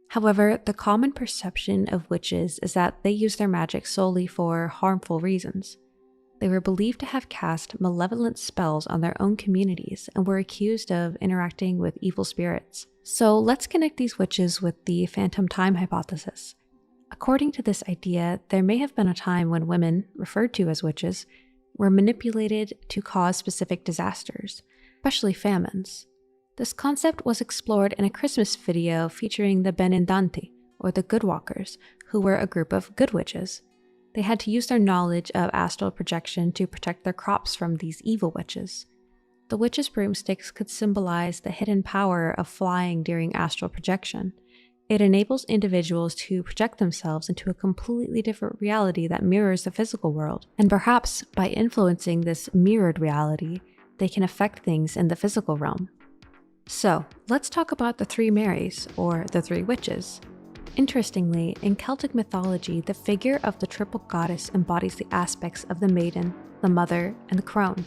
B: However, the common perception of witches is that they use their magic solely for harmful reasons. They were believed to have cast malevolent spells on their own communities and were accused of interacting with evil spirits. So let's connect these witches with the phantom time hypothesis. According to this idea, there may have been a time when women, referred to as witches, were manipulated to cause specific disasters, especially famines. This concept was explored in a Christmas video featuring the Benendanti, or the Good Walkers, who were a group of good witches. They had to use their knowledge of astral projection to protect their crops from these evil witches. The witches' broomsticks could symbolize the hidden power of flying during astral projection. It enables individuals to project themselves into a completely different reality that mirrors the physical world, and perhaps by influencing this mirrored reality, they can affect things in the physical realm. So, let's talk about the three Marys, or the three witches. Interestingly, in Celtic mythology, the figure of the triple goddess embodies the aspects of the maiden, the mother, and the crone.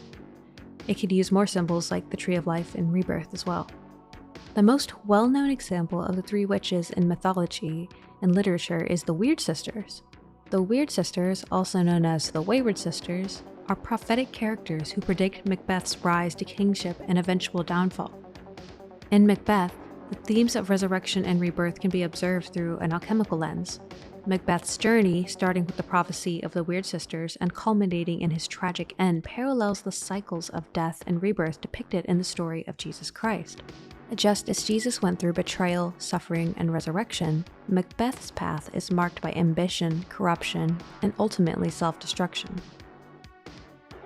B: It could use more symbols like the tree of life and rebirth as well. The most well-known example of the three witches in mythology and literature is the Weird Sisters. The Weird Sisters, also known as the Wayward Sisters, are prophetic characters who predict Macbeth's rise to kingship and eventual downfall. In Macbeth, the themes of resurrection and rebirth can be observed through an alchemical lens. Macbeth's journey, starting with the prophecy of the Weird Sisters and culminating in his tragic end, parallels the cycles of death and rebirth depicted in the story of Jesus Christ. Just as Jesus went through betrayal, suffering, and resurrection, Macbeth's path is marked by ambition, corruption, and ultimately self-destruction.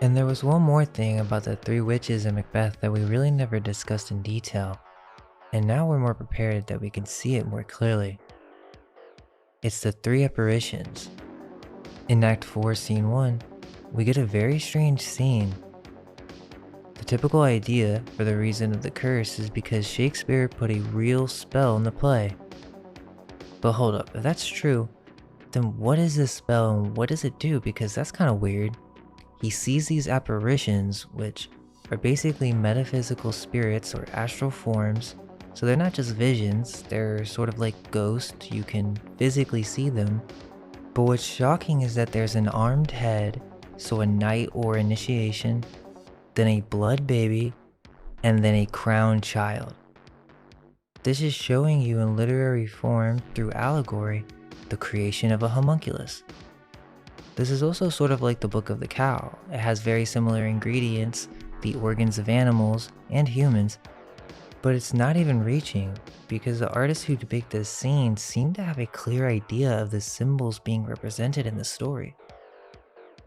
A: And there was one more thing about the three witches in Macbeth that we really never discussed in detail, and now we're more prepared that we can see it more clearly. It's the three apparitions. In Act 4, Scene 1, we get a very strange scene. The typical idea for the reason of the curse is because Shakespeare put a real spell in the play. But hold up, if that's true, then what is this spell and what does it do? Because that's kind of weird. He sees these apparitions, which are basically metaphysical spirits or astral forms. So they're not just visions, they're sort of like ghosts, you can physically see them. But what's shocking is that there's an armed head, so a knight or initiation, then a blood baby, and then a crowned child. This is showing you in literary form through allegory the creation of a homunculus. This is also sort of like the Book of the Cow. It has very similar ingredients, the organs of animals and humans, but it's not even reaching because the artists who depict this scene seem to have a clear idea of the symbols being represented in the story.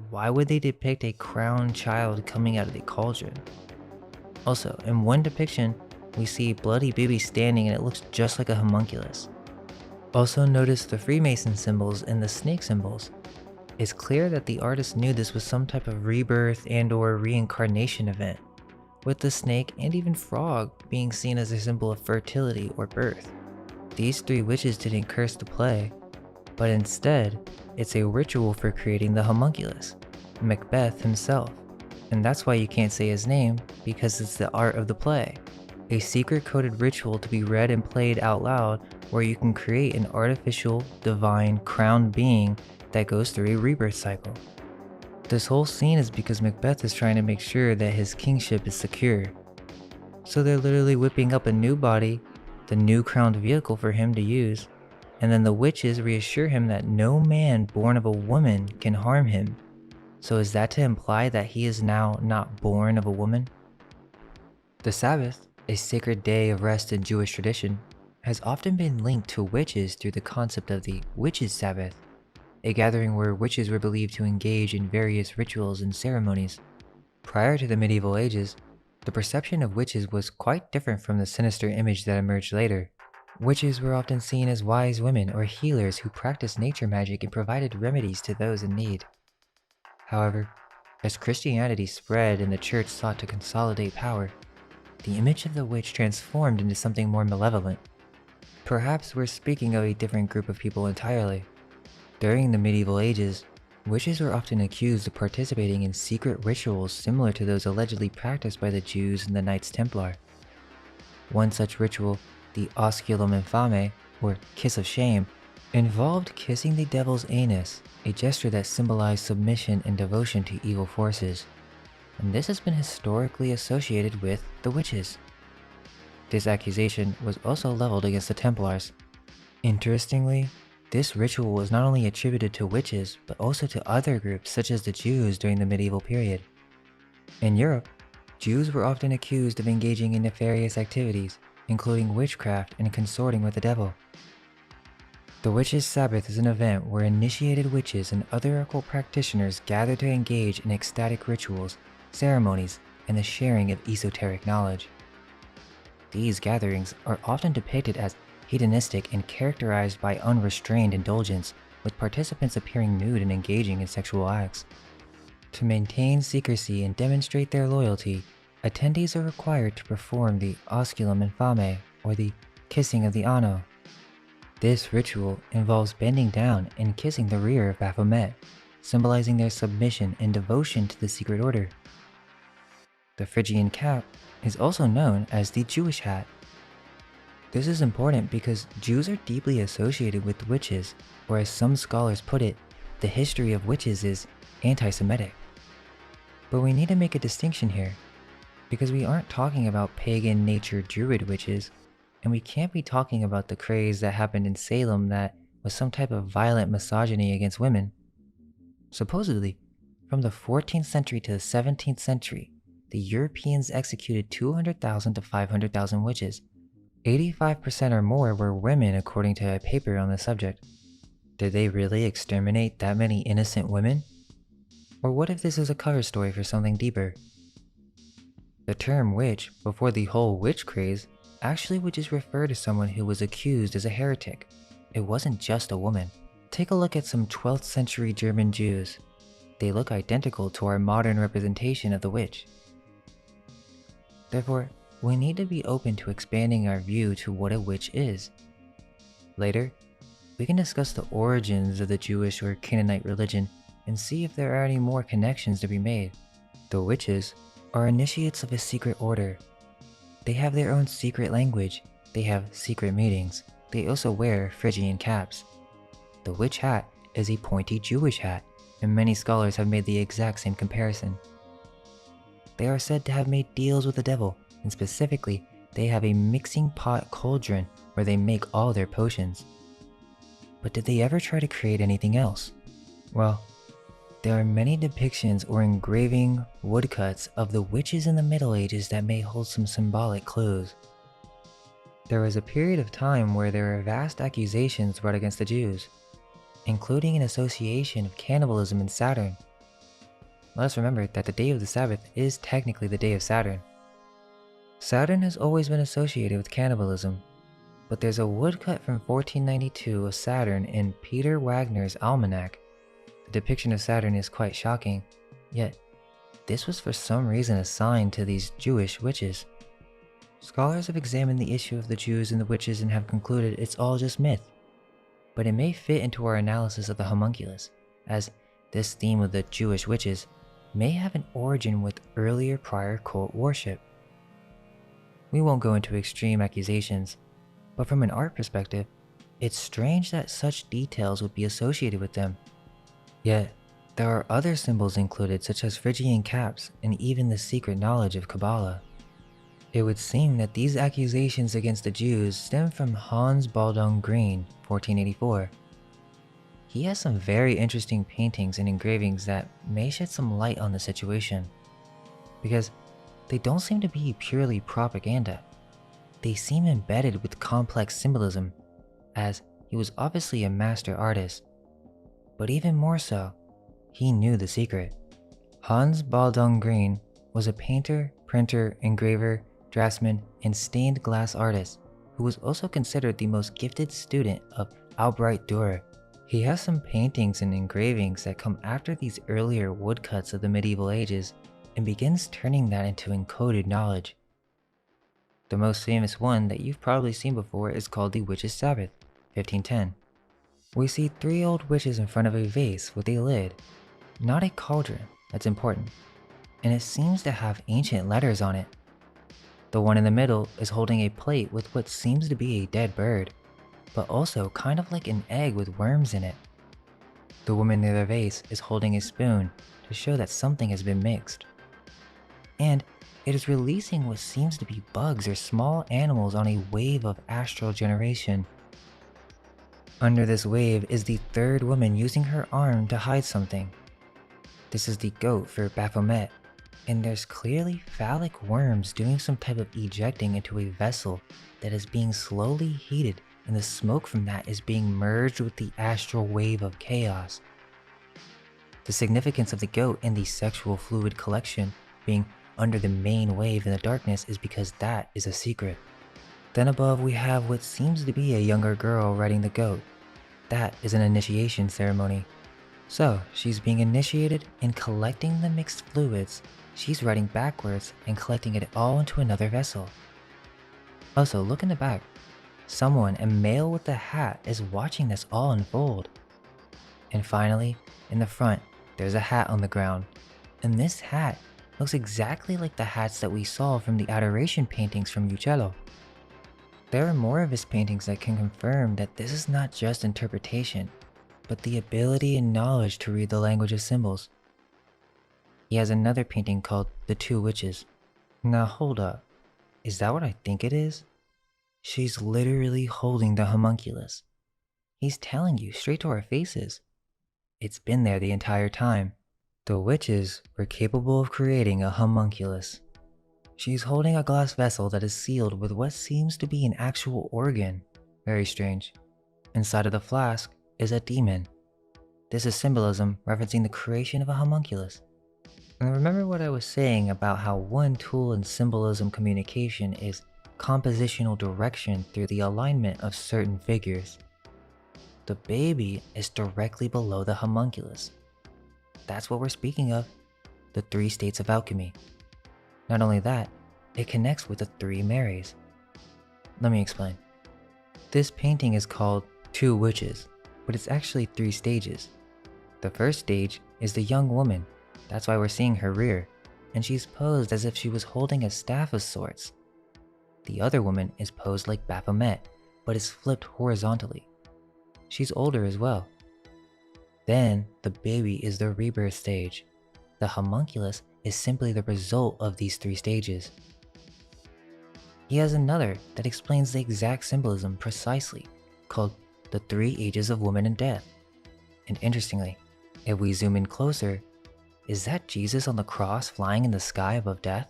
A: Why would they depict a crowned child coming out of the cauldron? Also, in one depiction, we see a bloody baby standing and it looks just like a homunculus. Also notice the Freemason symbols and the snake symbols. It's clear that the artist knew this was some type of rebirth and or reincarnation event. with the snake and even frog being seen as a symbol of fertility or birth. These three witches didn't curse the play, but instead, it's a ritual for creating the homunculus, Macbeth himself. And that's why you can't say his name, because it's the art of the play. A secret-coded ritual to be read and played out loud where you can create an artificial, divine, crowned being that goes through a rebirth cycle. This whole scene is because Macbeth is trying to make sure that his kingship is secure. So they're literally whipping up a new body, the new crowned vehicle for him to use, and then the witches reassure him that no man born of a woman can harm him. So is that to imply that he is now not born of a woman? The Sabbath, a sacred day of rest in Jewish tradition, has often been linked to witches through the concept of the Witches' Sabbath, a gathering where witches were believed to engage in various rituals and ceremonies. Prior to the medieval ages, the perception of witches was quite different from the sinister image that emerged later. Witches were often seen as wise women or healers who practiced nature magic and provided remedies to those in need. However, as Christianity spread and the church sought to consolidate power, the image of the witch transformed into something more malevolent. Perhaps we're speaking of a different group of people entirely. During the medieval ages, witches were often accused of participating in secret rituals similar to those allegedly practiced by the Jews and the Knights Templar. One such ritual, the osculum infame, or kiss of shame, involved kissing the devil's anus, a gesture that symbolized submission and devotion to evil forces. And this has been historically associated with the witches. This accusation was also leveled against the Templars. Interestingly, this ritual was not only attributed to witches, but also to other groups such as the Jews during the medieval period. In Europe, Jews were often accused of engaging in nefarious activities, including witchcraft and consorting with the devil. The Witches' Sabbath is an event where initiated witches and other occult practitioners gather to engage in ecstatic rituals, ceremonies, and the sharing of esoteric knowledge. These gatherings are often depicted as hedonistic and characterized by unrestrained indulgence, with participants appearing nude and engaging in sexual acts. To maintain secrecy and demonstrate their loyalty, attendees are required to perform the osculum infame, or the kissing of the ano. This ritual involves bending down and kissing the rear of Baphomet, symbolizing their submission and devotion to the secret order. The Phrygian cap is also known as the Jewish hat. This is important because Jews are deeply associated with witches, or as some scholars put it, the history of witches is anti-Semitic. But we need to make a distinction here, because we aren't talking about pagan nature druid witches, and we can't be talking about the craze that happened in Salem that was some type of violent misogyny against women. Supposedly, from the 14th century to the 17th century, the Europeans executed 200,000 to 500,000 witches. 85% or more were women according to a paper on the subject. Did they really exterminate that many innocent women? Or what if this is a cover story for something deeper? The term witch, before the whole witch craze, actually would just refer to someone who was accused as a heretic. It wasn't just a woman. Take a look at some 12th century German Jews. They look identical to our modern representation of the witch. Therefore, we need to be open to expanding our view to what a witch is. Later, we can discuss the origins of the Jewish or Canaanite religion and see if there are any more connections to be made. The witches are initiates of a secret order. They have their own secret language, they have secret meetings, they also wear Phrygian caps. The witch hat is a pointy Jewish hat, and many scholars have made the exact same comparison. They are said to have made deals with the devil, and specifically, they have a mixing pot cauldron where they make all their potions. But did they ever try to create anything else? Well, there are many depictions or engraving woodcuts of the witches in the Middle Ages that may hold some symbolic clues. There was a period of time where there were vast accusations brought against the Jews, including an association of cannibalism in Saturn. Let us remember that the day of the Sabbath is technically the day of Saturn. Saturn has always been associated with cannibalism, but there's a woodcut from 1492 of Saturn in Peter Wagner's almanac. The depiction of Saturn is quite shocking, yet this was for some reason assigned to these Jewish witches. Scholars have examined the issue of the Jews and the witches and have concluded it's all just myth. But it may fit into our analysis of the homunculus, as this theme of the Jewish witches may have an origin with earlier prior cult worship. We won't go into extreme accusations, but from an art perspective, it's strange that such details would be associated with them. Yet, there are other symbols included such as Phrygian caps and even the secret knowledge of Kabbalah. It would seem that these accusations against the Jews stem from Hans Baldung Green, 1484. He has some very interesting paintings and engravings that may shed some light on the situation, because they don't seem to be purely propaganda. They seem embedded with complex symbolism, as he was obviously a master artist. But even more so, he knew the secret. Hans Baldung Green was a painter, printer, engraver, draftsman, and stained glass artist who was also considered the most gifted student of Albrecht Dürer. He has some paintings and engravings that come after these earlier woodcuts of the medieval ages and begins turning that into encoded knowledge. The most famous one that you've probably seen before is called the Witch's Sabbath, 1510. We see 3 old witches in front of a vase with a lid, not a cauldron, that's important, and it seems to have ancient letters on it. The one in the middle is holding a plate with what seems to be a dead bird, but also kind of like an egg with worms in it. The woman near the vase is holding a spoon to show that something has been mixed. And it is releasing what seems to be bugs or small animals on a wave of astral generation. Under this wave is the 3rd woman using her arm to hide something. This is the goat for Baphomet, and there's clearly phallic worms doing some type of ejecting into a vessel that is being slowly heated, and the smoke from that is being merged with the astral wave of chaos. The significance of the goat and the sexual fluid collection being under the main wave in the darkness is because that is a secret. Then above we have what seems to be a younger girl riding the goat. That is an initiation ceremony. So she's being initiated and collecting the mixed fluids. She's riding backwards and collecting it all into another vessel. Also, look in the back. Someone, a male with a hat, is watching this all unfold. And finally, in the front, there's a hat on the ground. And this hat looks exactly like the hats that we saw from the adoration paintings from Uccello. There are more of his paintings that can confirm that this is not just interpretation, but the ability and knowledge to read the language of symbols. He has another painting called The 2 Witches. Now hold up, is that what I think it is? She's literally holding the homunculus. He's telling you straight to our faces. It's been there the entire time. The witches were capable of creating a homunculus. She's holding a glass vessel that is sealed with what seems to be an actual organ. Very strange. Inside of the flask is a demon. This is symbolism referencing the creation of a homunculus. And remember what I was saying about how one tool in symbolism communication is compositional direction through the alignment of certain figures. The baby is directly below the homunculus. That's what we're speaking of, the 3 states of alchemy. Not only that, it connects with the 3 Marys. Let me explain. This painting is called 2 Witches, but it's actually 3 stages. The first stage is the young woman, that's why we're seeing her rear, and she's posed as if she was holding a staff of sorts. The other woman is posed like Baphomet, but is flipped horizontally. She's older as well. Then, the baby is the rebirth stage. The homunculus is simply the result of these 3 stages. He has another that explains the exact symbolism precisely, called the 3 Ages of Woman and Death. And interestingly, if we zoom in closer, is that Jesus on the cross flying in the sky above death?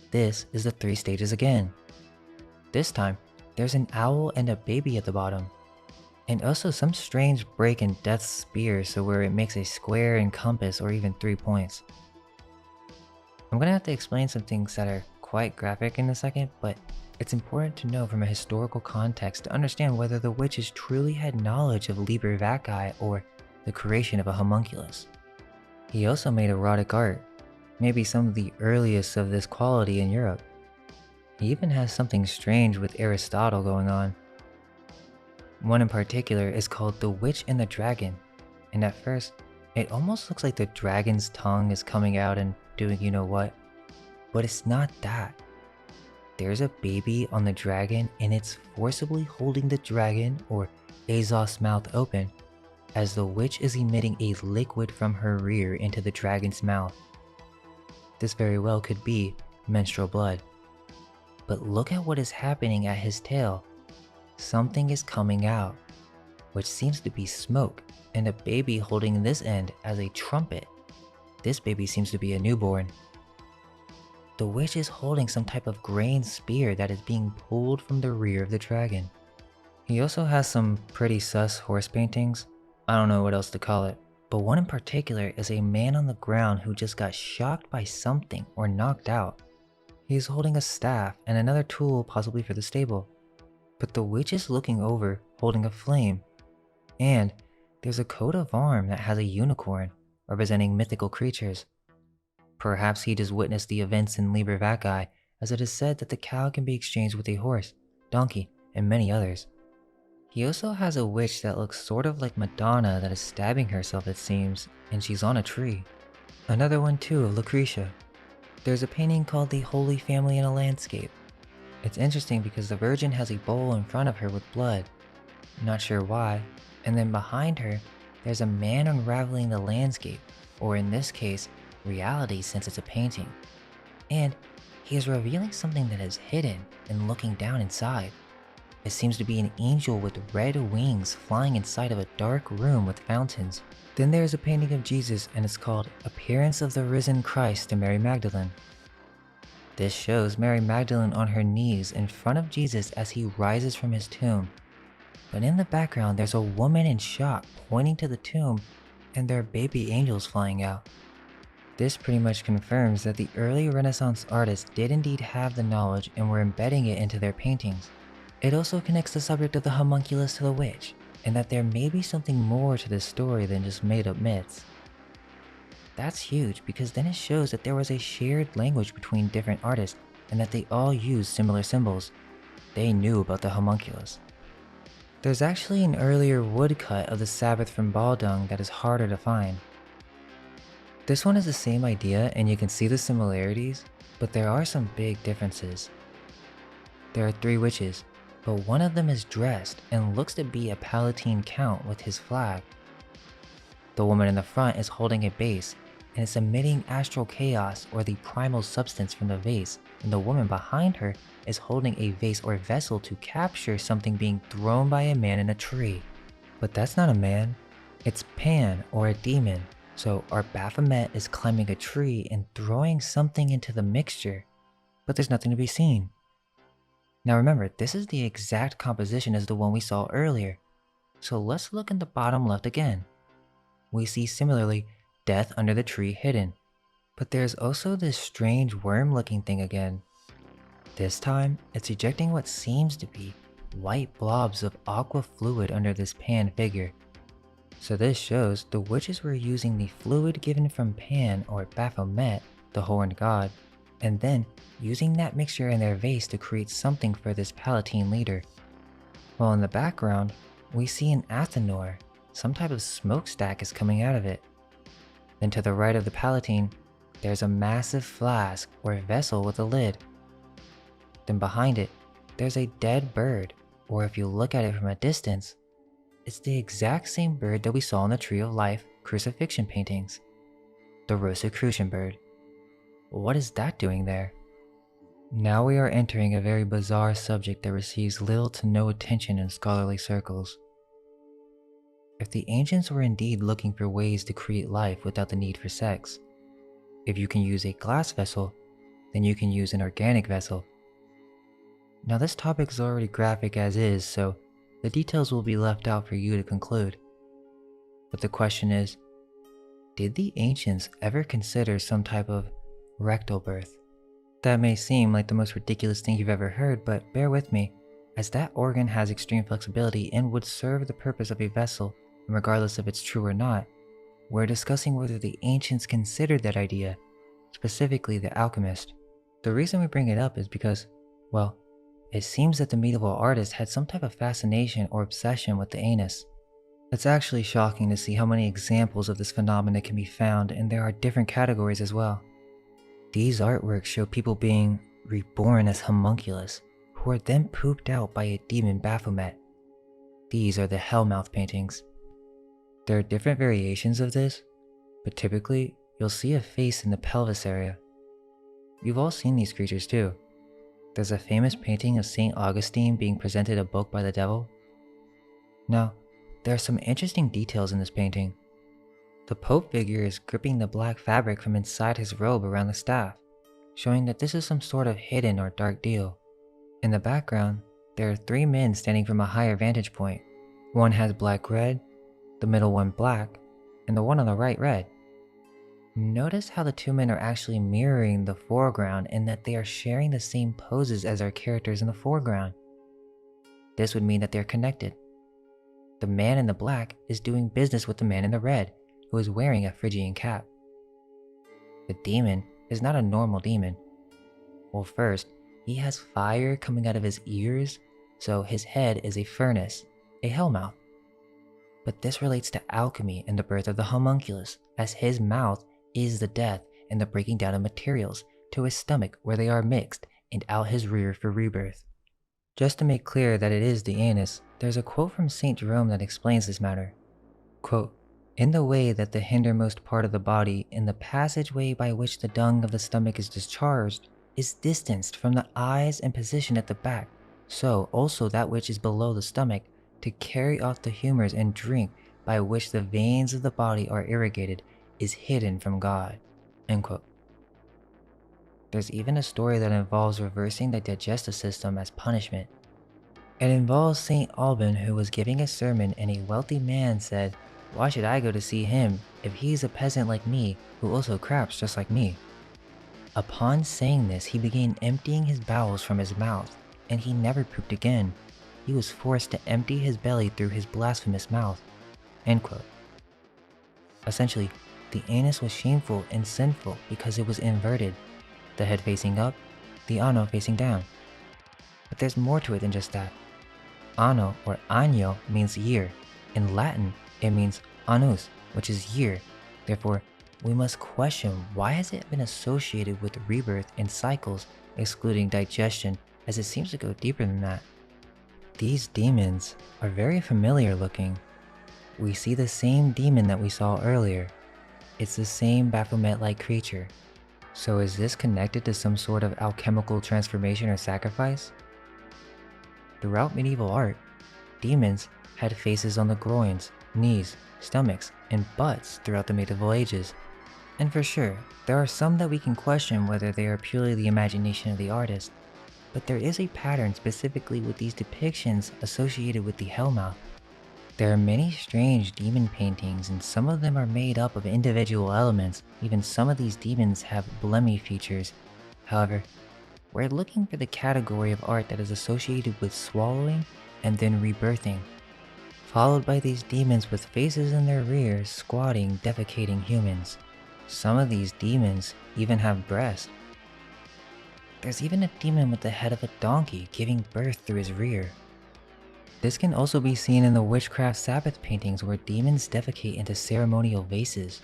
A: This is the 3 stages again. This time, there's an owl and a baby at the bottom. And also some strange break in Death's spear, so where it makes a square and compass or even 3 points. I'm gonna have to explain some things that are quite graphic in a second, but it's important to know from a historical context to understand whether the witches truly had knowledge of Liber Vaccae or the creation of a homunculus. He also made erotic art, maybe some of the earliest of this quality in Europe. He even has something strange with Aristotle going on. One in particular is called The Witch and the Dragon, and at first, it almost looks like the dragon's tongue is coming out and doing you know what, but it's not that. There's a baby on the dragon and it's forcibly holding the dragon or Azos mouth open as the witch is emitting a liquid from her rear into the dragon's mouth. This very well could be menstrual blood. But look at what is happening at his tail. Something is coming out, which seems to be smoke, and a baby holding this end as a trumpet. This baby seems to be a newborn. The witch is holding some type of grain spear that is being pulled from the rear of the dragon. He also has some pretty sus horse paintings. I don't know what else to call it, but one in particular is a man on the ground who just got shocked by something or knocked out. He is holding a staff and another tool possibly for the stable. But the witch is looking over, holding a flame. And there's a coat of arms that has a unicorn, representing mythical creatures. Perhaps he just witnessed the events in Liber VACCAE, as it is said that the cow can be exchanged with a horse, donkey, and many others. He also has a witch that looks sort of like Madonna that is stabbing herself it seems, and she's on a tree. Another one too of Lucretia. There's a painting called The Holy Family in a Landscape. It's interesting because the Virgin has a bowl in front of her with blood. Not sure why. And then behind her, there's a man unraveling the landscape, or in this case, reality since it's a painting. And he is revealing something that is hidden and looking down inside. It seems to be an angel with red wings flying inside of a dark room with fountains. Then there's a painting of Jesus and it's called Appearance of the Risen Christ to Mary Magdalene. This shows Mary Magdalene on her knees in front of Jesus as he rises from his tomb. But in the background there's a woman in shock pointing to the tomb and there are baby angels flying out. This pretty much confirms that the early Renaissance artists did indeed have the knowledge and were embedding it into their paintings. It also connects the subject of the homunculus to the witch, and that there may be something more to this story than just made up myths. That's huge because then it shows that there was a shared language between different artists and that they all used similar symbols. They knew about the homunculus. There's actually an earlier woodcut of the Sabbath from ball dung that is harder to find. This one is the same idea and you can see the similarities, but there are some big differences. There are 3 witches, but one of them is dressed and looks to be a Palatine count with his flag. The woman in the front is holding a vase and is emitting astral chaos or the primal substance from the vase, and the woman behind her is holding a vase or vessel to capture something being thrown by a man in a tree. But that's not a man, it's Pan or a demon. So our Baphomet is climbing a tree and throwing something into the mixture, but there's nothing to be seen. Now remember, this is the exact composition as the one we saw earlier. So let's look in the bottom left again. We see similarly death under the tree hidden, but there's also this strange worm looking thing again. This time, it's ejecting what seems to be white blobs of aqua fluid under this Pan figure. So this shows the witches were using the fluid given from Pan or Baphomet, the horned god, and then using that mixture in their vase to create something for this Palatine leader. While in the background, we see an Athenor, some type of smokestack is coming out of it. Then to the right of the Palatine, there's a massive flask or vessel with a lid. Then behind it, there's a dead bird, or if you look at it from a distance, it's the exact same bird that we saw in the Tree of Life crucifixion paintings. The Rosicrucian bird. What is that doing there? Now we are entering a very bizarre subject that receives little to no attention in scholarly circles. If the ancients were indeed looking for ways to create life without the need for sex, if you can use a glass vessel, then you can use an organic vessel. Now this topic is already graphic as is, so the details will be left out for you to conclude. But the question is, did the ancients ever consider some type of rectal birth? That may seem like the most ridiculous thing you've ever heard, but bear with me, as that organ has extreme flexibility and would serve the purpose of a vessel, and regardless if it's true or not, we're discussing whether the ancients considered that idea, specifically the alchemist. The reason we bring it up is because, well, it seems that the medieval artist had some type of fascination or obsession with the anus. It's actually shocking to see how many examples of this phenomena can be found, and there are different categories as well. These artworks show people being reborn as homunculus, who are then pooped out by a demon Baphomet. These are the Hellmouth paintings. There are different variations of this, but typically you'll see a face in the pelvis area. You've all seen these creatures too. There's a famous painting of St. Augustine being presented a book by the devil. Now, there are some interesting details in this painting. The Pope figure is gripping the black fabric from inside his robe around the staff, showing that this is some sort of hidden or dark deal. In the background, there are 3 men standing from a higher vantage point. One has black red, the middle one black, and the one on the right red. Notice how the 2 men are actually mirroring the foreground and that they are sharing the same poses as our characters in the foreground. This would mean that they're connected. The man in the black is doing business with the man in the red, who is wearing a Phrygian cap. The demon is not a normal demon. Well, first, he has fire coming out of his ears, so his head is a furnace, a hellmouth. But this relates to alchemy and the birth of the homunculus, as his mouth is the death and the breaking down of materials to his stomach where they are mixed and out his rear for rebirth. Just to make clear that it is the anus, there's a quote from St. Jerome that explains this matter. Quote, "In the way that the hindermost part of the body in the passageway by which the dung of the stomach is discharged is distanced from the eyes and positioned at the back, so also that which is below the stomach to carry off the humors and drink by which the veins of the body are irrigated is hidden from God." End quote. There's even a story that involves reversing the digestive system as punishment. It involves St. Alban, who was giving a sermon and a wealthy man said, "Why should I go to see him if he's a peasant like me who also craps just like me?" Upon saying this, he began emptying his bowels from his mouth, and he never pooped again. He was forced to empty his belly through his blasphemous mouth. End quote. Essentially, the anus was shameful and sinful because it was inverted, the head facing up, the ano facing down. But there's more to it than just that. Anno or año means year. In Latin, it means annus, which is year. Therefore, we must question, why has it been associated with rebirth and cycles, excluding digestion, as it seems to go deeper than that? These demons are very familiar looking. We see the same demon that we saw earlier. It's the same Baphomet-like creature. So is this connected to some sort of alchemical transformation or sacrifice? Throughout medieval art, demons had faces on the groins, knees, stomachs, and butts throughout the medieval ages. And for sure, there are some that we can question whether they are purely the imagination of the artist, but there is a pattern specifically with these depictions associated with the Hellmouth. There are many strange demon paintings, and some of them are made up of individual elements. Even some of these demons have blemmy features. However, we're looking for the category of art that is associated with swallowing and then rebirthing, followed by these demons with faces in their rears squatting, defecating humans. Some of these demons even have breasts. There's even a demon with the head of a donkey giving birth through his rear. This can also be seen in the witchcraft Sabbath paintings where demons defecate into ceremonial vases.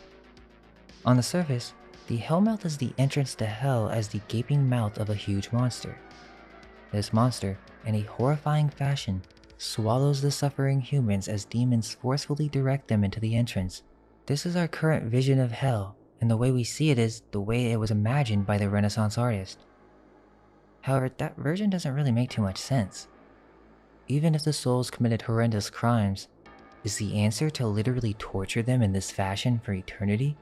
A: On the surface, the Hellmouth is the entrance to hell as the gaping mouth of a huge monster. This monster, in a horrifying fashion, swallows the suffering humans as demons forcefully direct them into the entrance. This is our current vision of hell, and the way we see it is the way it was imagined by the Renaissance artist. However, that version doesn't really make too much sense. Even if the souls committed horrendous crimes, is the answer to literally torture them in this fashion for eternity?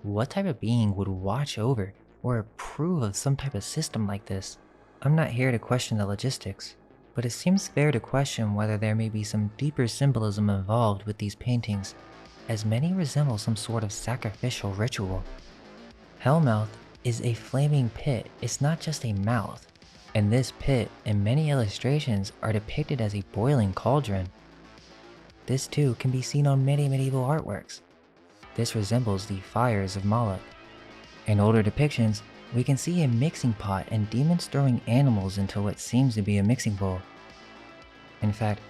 A: What type of being would watch over or approve of some type of system like this? I'm not here to question the logistics, but it seems fair to question whether there may be some deeper symbolism involved with these paintings, as many resemble some sort of sacrificial ritual. Hellmouth is a flaming pit, it's not just a mouth. And this pit and many illustrations are depicted as a boiling cauldron. This too can be seen on many medieval artworks. This resembles the fires of Moloch. In older depictions, we can see a mixing pot and demons throwing animals into what seems to be a mixing bowl. In fact,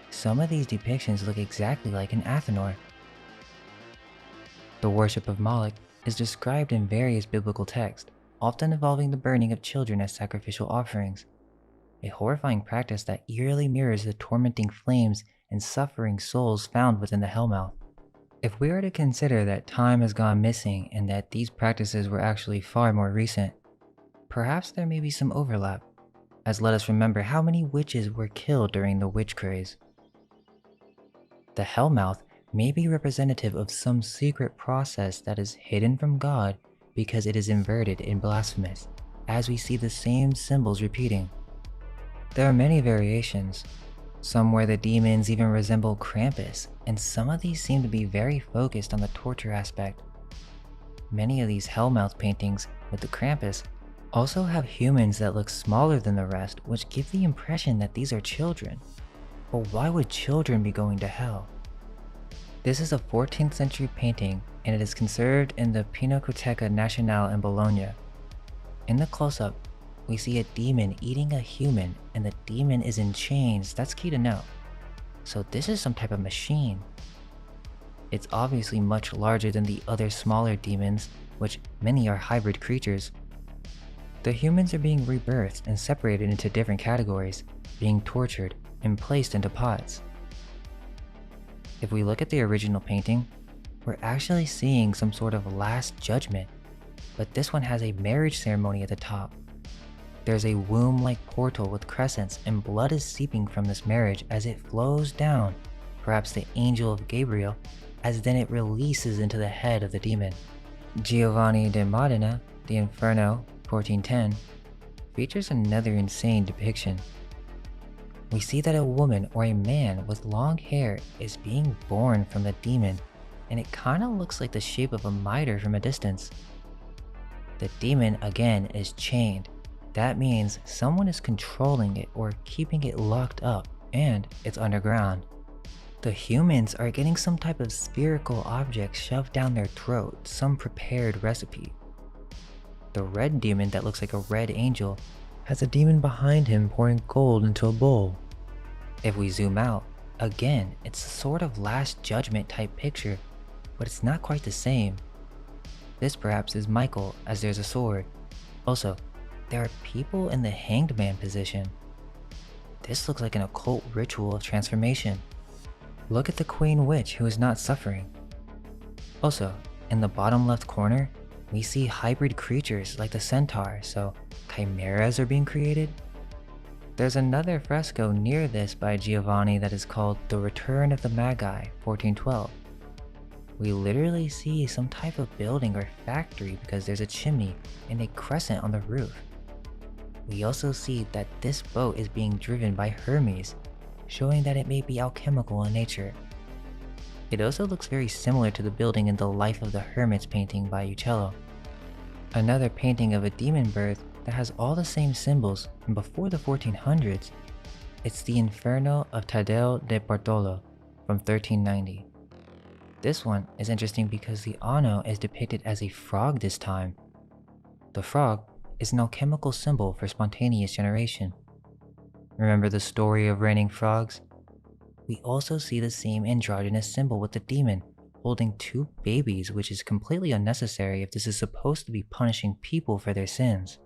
A: some of these depictions look exactly like an Athenor. The worship of Moloch is described in various biblical texts, often involving the burning of children as sacrificial offerings, a horrifying practice that eerily mirrors the tormenting flames and suffering souls found within the Hellmouth. If we were to consider that time has gone missing and that these practices were actually far more recent, perhaps there may be some overlap, as let us remember how many witches were killed during the witch craze. The Hellmouth may be representative of some secret process that is hidden from God because it is inverted and blasphemous, as we see the same symbols repeating. There are many variations, some where the demons even resemble Krampus, and some of these seem to be very focused on the torture aspect. Many of these Hellmouth paintings with the Krampus also have humans that look smaller than the rest, which give the impression that these are children. But why would children be going to hell? This is a 14th century painting and it is conserved in the Pinacoteca Nazionale in Bologna. In the close-up, we see a demon eating a human and the demon is in chains. That's key to know. So this is some type of machine. It's obviously much larger than the other smaller demons, which many are hybrid creatures. The humans are being rebirthed and separated into different categories, being tortured and placed into pots. If we look at the original painting, we're actually seeing some sort of last judgment, but this one has a marriage ceremony at the top. There's a womb-like portal with crescents and blood is seeping from this marriage as it flows down, perhaps the angel of Gabriel, as then it releases into the head of the demon. Giovanni de Modena, the Inferno, 1410, features another insane depiction. We see that a woman or a man with long hair is being born from the demon, and it kinda looks like the shape of a mitre from a distance. The demon again is chained. That means someone is controlling it or keeping it locked up, and it's underground. The humans are getting some type of spherical object shoved down their throat, some prepared recipe. The red demon that looks like a red angel has a demon behind him pouring gold into a bowl. If we zoom out, again, it's a sort of last judgment type picture, but it's not quite the same. This perhaps is Michael as there's a sword. Also, there are people in the hanged man position. This looks like an occult ritual of transformation. Look at the queen witch who is not suffering. Also, in the bottom left corner, we see hybrid creatures like the centaur, so chimeras are being created. There's another fresco near this by Giovanni that is called The Return of the Magi, 1412. We literally see some type of building or factory because there's a chimney and a crescent on the roof. We also see that this boat is being driven by Hermes, showing that it may be alchemical in nature. It also looks very similar to the building in the Life of the Hermits painting by Uccello. Another painting of a demon birth that has all the same symbols from before the 1400s. It's the Inferno of Taddeo de Bartolo from 1390. This one is interesting because the Ano is depicted as a frog this time. The frog is an alchemical symbol for spontaneous generation. Remember the story of raining frogs? We also see the same androgynous symbol with the demon holding two babies, which is completely unnecessary if this is supposed to be punishing people for their sins.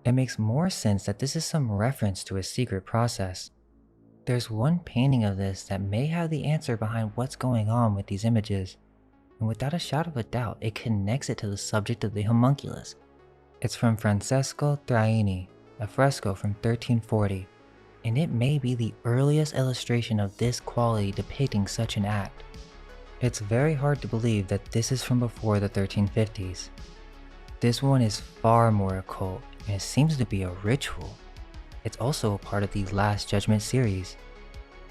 A: It makes more sense that this is some reference to a secret process. There's one painting of this that may have the answer behind what's going on with these images, and without a shadow of a doubt, it connects it to the subject of the homunculus. It's from Francesco Traini, a fresco from 1340, and it may be the earliest illustration of this quality depicting such an act. It's very hard to believe that this is from before the 1350s. This one is far more occult, and it seems to be a ritual. It's also a part of the Last Judgment series.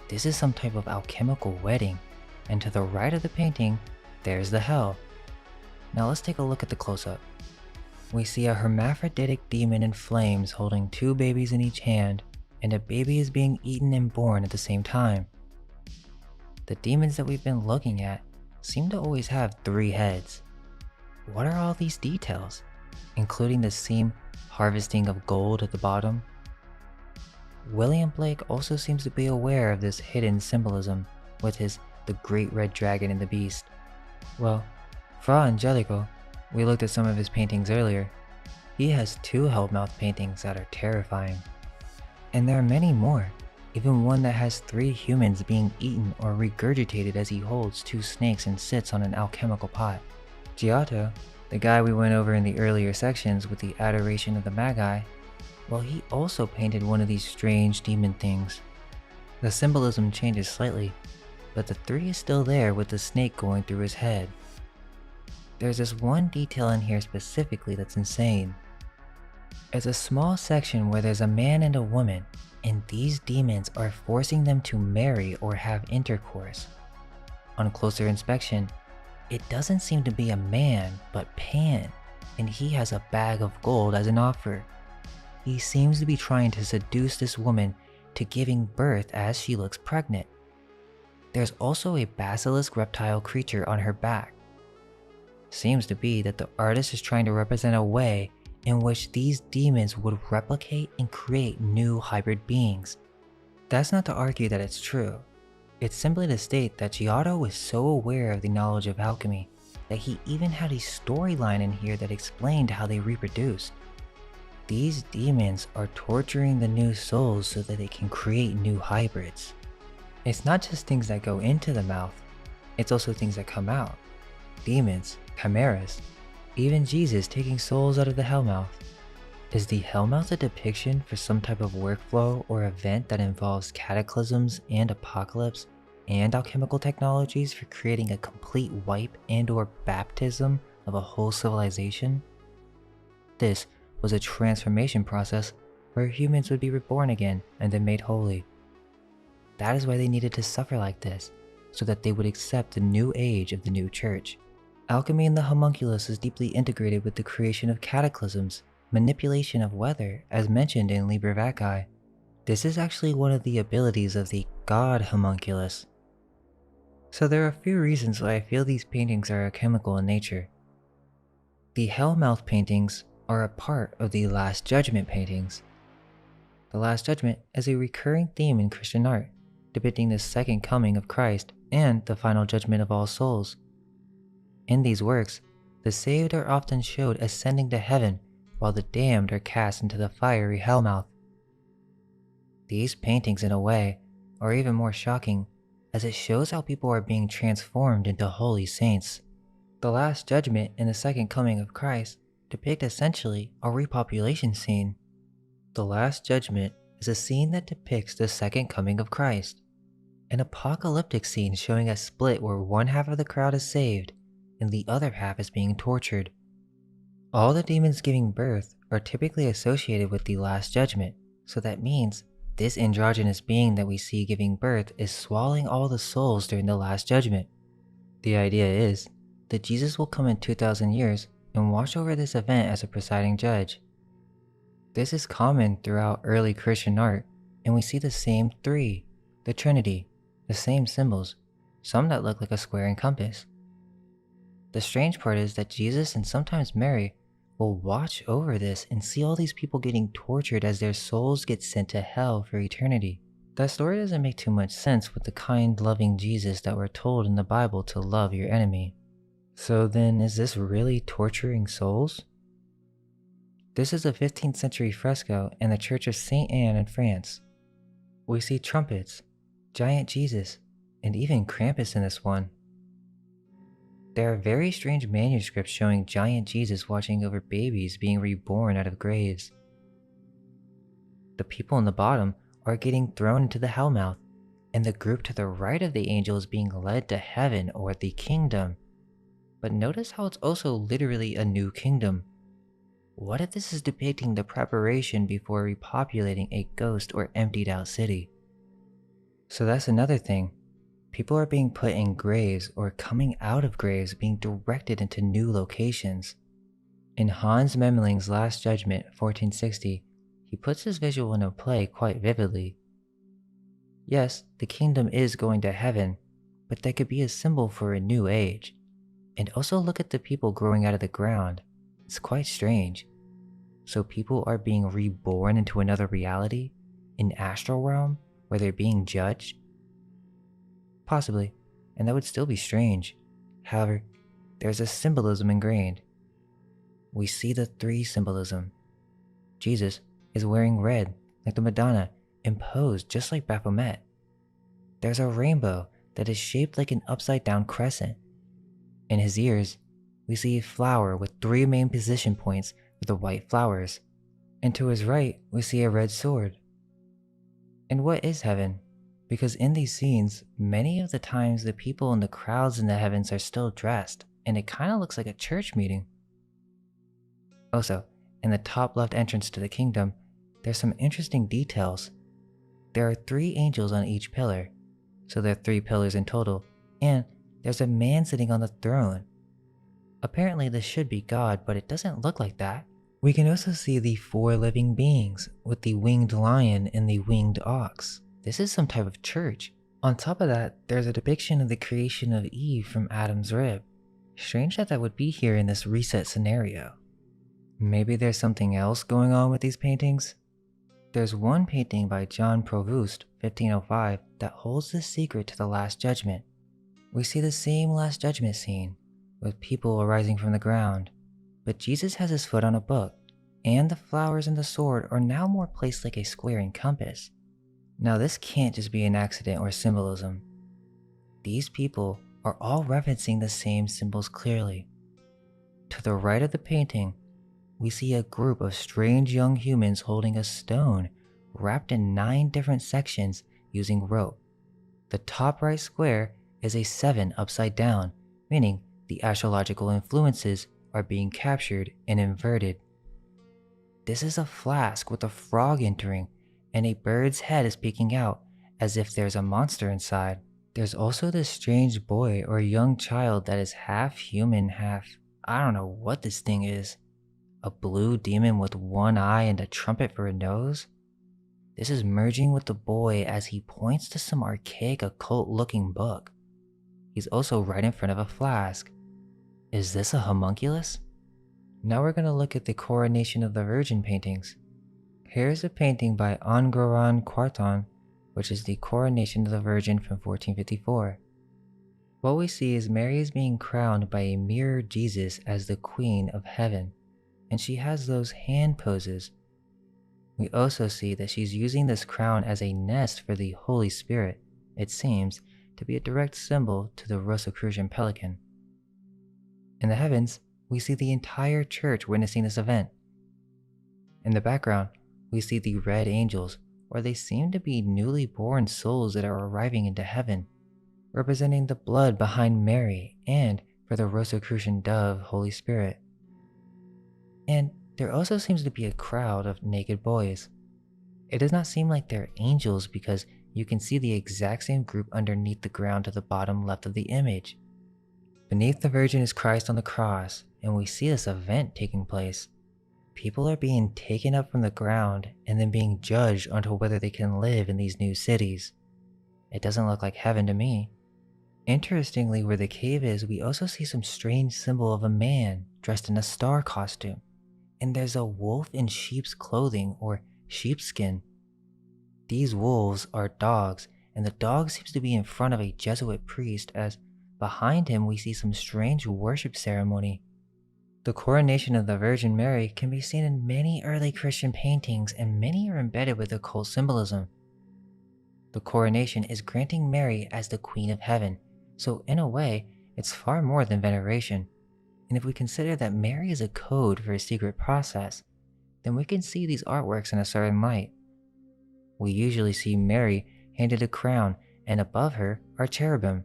A: This is some type of alchemical wedding, and to the right of the painting, there's the hell. Now let's take a look at the close-up. We see a hermaphroditic demon in flames holding two babies in each hand, and a baby is being eaten and born at the same time. The demons that we've been looking at seem to always have 3 heads. what are all these details, including the same harvesting of gold at the bottom? William Blake also seems to be aware of this hidden symbolism with his The Great Red Dragon and the Beast. Well, Fra Angelico, we looked at some of his paintings earlier. He has 2 Hellmouth paintings that are terrifying. And there are many more, even one that has 3 humans being eaten or regurgitated as he holds 2 snakes and sits on an alchemical pot. Giotto, the guy we went over in the earlier sections with the Adoration of the Magi, well, he also painted one of these strange demon things. The symbolism changes slightly, but the 3 is still there with the snake going through his head. There's this one detail in here specifically that's insane. It's a small section where there's a man and a woman, and these demons are forcing them to marry or have intercourse. On closer inspection, it doesn't seem to be a man, but Pan, and he has a bag of gold as an offer. He seems to be trying to seduce this woman to giving birth as she looks pregnant. There's also a basilisk reptile creature on her back. Seems to be that the artist is trying to represent a way in which these demons would replicate and create new hybrid beings. That's not to argue that it's true. It's simply to state that Giotto was so aware of the knowledge of alchemy that he even had a storyline in here that explained how they reproduced. These demons are torturing the new souls so that they can create new hybrids. It's not just things that go into the mouth, it's also things that come out. Demons, chimeras, even Jesus taking souls out of the Hellmouth. Is the Hellmouth a depiction for some type of workflow or event that involves cataclysms and apocalypse and alchemical technologies for creating a complete wipe and or baptism of a whole civilization? This was a transformation process where humans would be reborn again and then made holy. That is why they needed to suffer like this, so that they would accept the new age of the new church. Alchemy in the Homunculus is deeply integrated with the creation of cataclysms, manipulation of weather, as mentioned in Liber VACCAE. This is actually one of the abilities of the god Homunculus. So there are a few reasons why I feel these paintings are alchemical in nature. The Hellmouth paintings are a part of the Last Judgment paintings. The Last Judgment is a recurring theme in Christian art, depicting the second coming of Christ and the final judgment of all souls. In these works, the saved are often showed ascending to heaven while the damned are cast into the fiery Hellmouth. These paintings, in a way, are even more shocking as it shows how people are being transformed into holy saints. The Last Judgment and the second coming of Christ depict essentially a repopulation scene. The Last Judgment is a scene that depicts the second coming of Christ, an apocalyptic scene showing a split where one half of the crowd is saved and the other half is being tortured. All the demons giving birth are typically associated with the Last Judgment, so that means this androgynous being that we see giving birth is swallowing all the souls during the Last Judgment. The idea is that Jesus will come in 2,000 years and watch over this event as a presiding judge. This is common throughout early Christian art, and we see the same 3, the Trinity, the same symbols, some that look like a square and compass. The strange part is that Jesus and sometimes Mary will watch over this and see all these people getting tortured as their souls get sent to hell for eternity. That story doesn't make too much sense with the kind, loving Jesus that we're told in the Bible to love your enemy. So then, is this really torturing souls? This is a 15th century fresco in the Church of St. Anne in France. We see trumpets, giant Jesus, and even Krampus in this one. There are very strange manuscripts showing giant Jesus watching over babies being reborn out of graves. The people in the bottom are getting thrown into the Hellmouth, and the group to the right of the angel is being led to heaven or the kingdom. But notice how it's also literally a new kingdom. What if this is depicting the preparation before repopulating a ghost or emptied out city? So that's another thing. People are being put in graves or coming out of graves being directed into new locations. In Hans Memling's Last Judgment, 1460, he puts this visual in a play quite vividly. Yes, the kingdom is going to heaven, but that could be a symbol for a new age. And also look at the people growing out of the ground. It's quite strange. So people are being reborn into another reality? An astral realm? Where they're being judged? Possibly, and that would still be strange. However, there's a symbolism ingrained. We see the three symbolism. Jesus is wearing red, like the Madonna, and posed just like Baphomet. There's a rainbow that is shaped like an upside-down crescent. In his ears, we see a flower with 3 main position points with the white flowers. And to his right, we see a red sword. And what is heaven? Because in these scenes, many of the times the people in the crowds in the heavens are still dressed, and it kind of looks like a church meeting. Also, in the top left entrance to the kingdom, there's some interesting details. There are 3 angels on each pillar, so there are 3 pillars in total, and there's a man sitting on the throne. Apparently this should be God, but it doesn't look like that. We can also see the 4 living beings, with the winged lion and the winged ox. This is some type of church. On top of that, there's a depiction of the creation of Eve from Adam's rib. Strange that that would be here in this reset scenario. Maybe there's something else going on with these paintings? There's one painting by John Provoost, 1505, that holds the secret to the Last Judgment. We see the same Last Judgment scene, with people arising from the ground, but Jesus has his foot on a book, and the flowers and the sword are now more placed like a square and compass. Now this can't just be an accident or symbolism. These people are all referencing the same symbols clearly. To the right of the painting, we see a group of strange young humans holding a stone wrapped in 9 different sections using rope. The top right square is a 7 upside down, meaning the astrological influences are being captured and inverted. This is a flask with a frog entering, and a bird's head is peeking out as if there's a monster inside. There's also this strange boy or young child that is half human, I don't know what this thing is. A blue demon with 1 eye and a trumpet for a nose? This is merging with the boy as he points to some archaic occult looking book. He's also right in front of a flask. Is this a homunculus? Now we're going to look at the Coronation of the Virgin paintings. Here's a painting by Enguerrand Quarton, which is the Coronation of the Virgin from 1454. What we see is Mary is being crowned by a mirrored Jesus as the Queen of Heaven, and she has those hand poses. We also see that she's using this crown as a nest for the Holy Spirit. It seems to be a direct symbol to the Rosicrucian pelican. In the heavens, we see the entire church witnessing this event. In the background, we see the red angels, or they seem to be newly born souls that are arriving into heaven, representing the blood behind Mary and for the Rosicrucian dove Holy Spirit. And there also seems to be a crowd of naked boys. It does not seem like they're angels because you can see the exact same group underneath the ground to the bottom left of the image. Beneath the Virgin is Christ on the cross, and we see this event taking place. People are being taken up from the ground and then being judged onto whether they can live in these new cities. It doesn't look like heaven to me. Interestingly, where the cave is, we also see some strange symbol of a man dressed in a star costume. And there's a wolf in sheep's clothing or sheepskin. These wolves are dogs, and the dog seems to be in front of a Jesuit priest as behind him we see some strange worship ceremony. The Coronation of the Virgin Mary can be seen in many early Christian paintings, and many are embedded with occult symbolism. The coronation is granting Mary as the Queen of Heaven, so in a way, it's far more than veneration. And if we consider that Mary is a code for a secret process, then we can see these artworks in a certain light. We usually see Mary handed a crown, and above her are cherubim.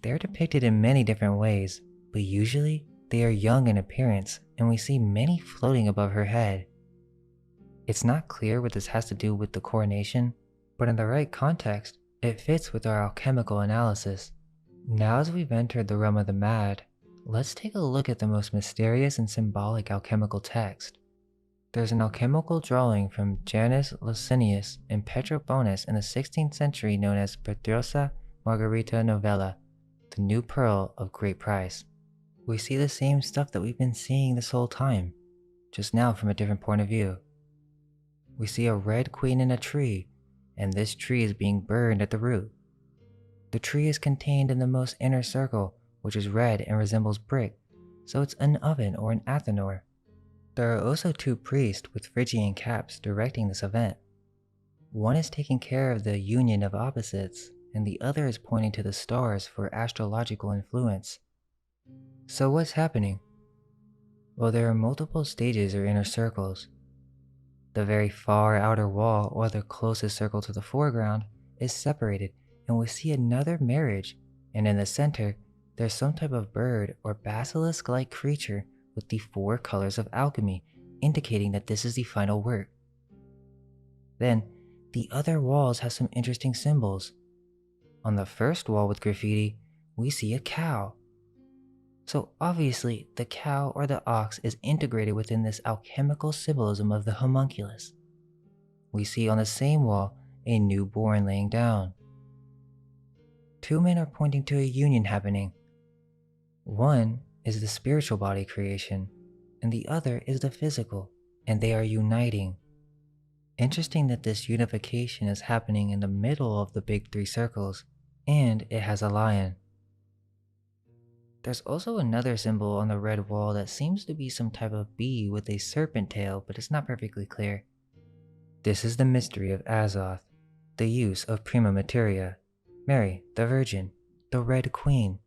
A: They are depicted in many different ways, but usually they are young in appearance, and we see many floating above her head. It's not clear what this has to do with the coronation, but in the right context, it fits with our alchemical analysis. Now as we've entered the realm of the mad, let's take a look at the most mysterious and symbolic alchemical text. There's an alchemical drawing from Janus Licinius and Petrobonus in the 16th century known as Pedrosa Margarita Novella, the new pearl of great price. We see the same stuff that we've been seeing this whole time, just now from a different point of view. We see a red queen in a tree, and this tree is being burned at the root. The tree is contained in the most inner circle, which is red and resembles brick, so it's an oven or an athanor. There are also two priests with Phrygian caps directing this event. One is taking care of the union of opposites, and the other is pointing to the stars for astrological influence. So what's happening? Well, there are multiple stages or inner circles. The very far outer wall, or the closest circle to the foreground, is separated, and we see another marriage, and in the center, there's some type of bird or basilisk-like creature with the 4 colors of alchemy, indicating that this is the final work. Then, the other walls have some interesting symbols. On the first wall with graffiti, we see a cow. So obviously, the cow or the ox is integrated within this alchemical symbolism of the homunculus. We see on the same wall a newborn laying down. 2 men are pointing to a union happening. One is the spiritual body creation, and the other is the physical, and they are uniting. Interesting that this unification is happening in the middle of the big 3 circles, and it has a lion. There's also another symbol on the red wall that seems to be some type of bee with a serpent tail, but it's not perfectly clear. This is the mystery of Azoth, the use of prima materia, Mary, the Virgin, the Red Queen,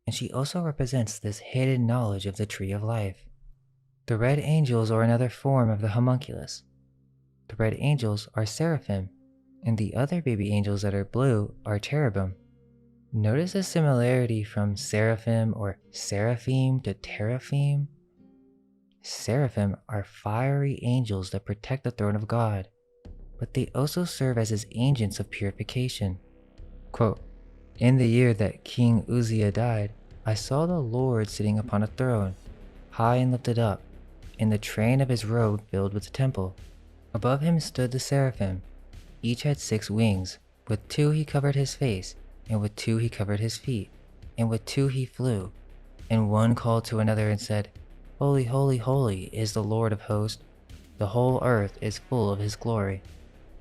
A: and she also represents this hidden knowledge of the Tree of Life. The red angels are another form of the homunculus. The red angels are seraphim, and the other baby angels that are blue are cherubim. Notice a similarity from seraphim or seraphim to teraphim. Seraphim are fiery angels that protect the throne of God, but they also serve as his agents of purification. Quote, "In the year that King Uzziah died, I saw the Lord sitting upon a throne, high and lifted up, and the train of his robe filled with the temple. Above him stood the seraphim. Each had 6 wings. With 2 he covered his face, and with 2 he covered his feet, and with 2 he flew. And one called to another and said, Holy, holy, holy is the Lord of hosts. The whole earth is full of his glory.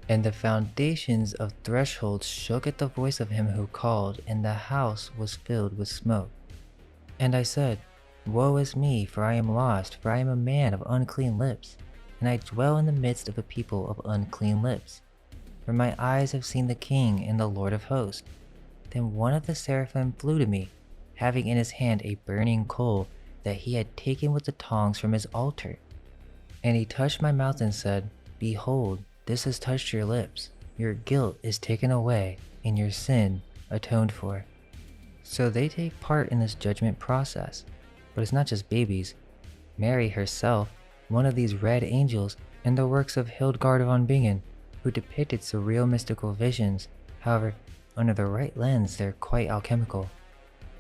A: And the foundations of thresholds shook at the voice of him who called, and the house was filled with smoke. And I said, Woe is me, for I am lost, for I am a man of unclean lips, and I dwell in the midst of a people of unclean lips. For my eyes have seen the King and the Lord of hosts. Then one of the seraphim flew to me, having in his hand a burning coal that he had taken with the tongs from his altar. And he touched my mouth and said, Behold, this has touched your lips. Your guilt is taken away, and your sin atoned for. So they take part in this judgment process. But it's not just babies. Mary herself, one of these red angels, and the works of Hildegard von Bingen, who depicted surreal mystical visions. However, under the right lens, they're quite alchemical.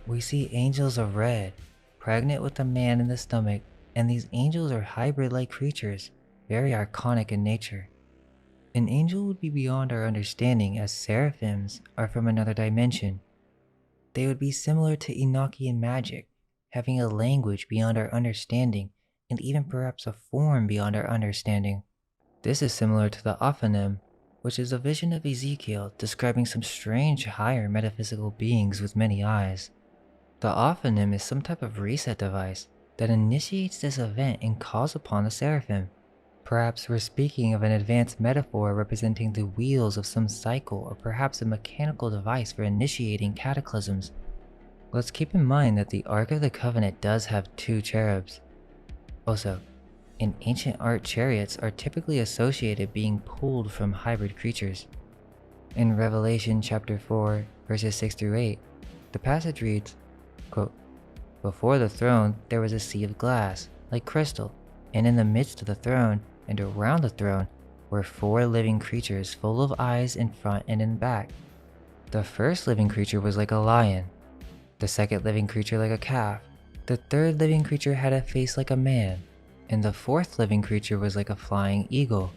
A: We see angels of red, pregnant with a man in the stomach, and these angels are hybrid-like creatures, very archonic in nature. An angel would be beyond our understanding, as seraphims are from another dimension. They would be similar to Enochian magic, having a language beyond our understanding, and even perhaps a form beyond our understanding. This is similar to the Ophanim, which is a vision of Ezekiel describing some strange higher metaphysical beings with many eyes. The Ophanim is some type of reset device that initiates this event and calls upon the seraphim. Perhaps we're speaking of an advanced metaphor representing the wheels of some cycle, or perhaps a mechanical device for initiating cataclysms. Let's keep in mind that the Ark of the Covenant does have 2 cherubs. Also, in ancient art, chariots are typically associated being pulled from hybrid creatures. In Revelation chapter 4, verses 6 through 8, the passage reads, quote, Before the throne there was a sea of glass, like crystal, and in the midst of the throne and around the throne were 4 living creatures full of eyes in front and in back. The first living creature was like a lion, the second living creature like a calf, the third living creature had a face like a man, and the fourth living creature was like a flying eagle.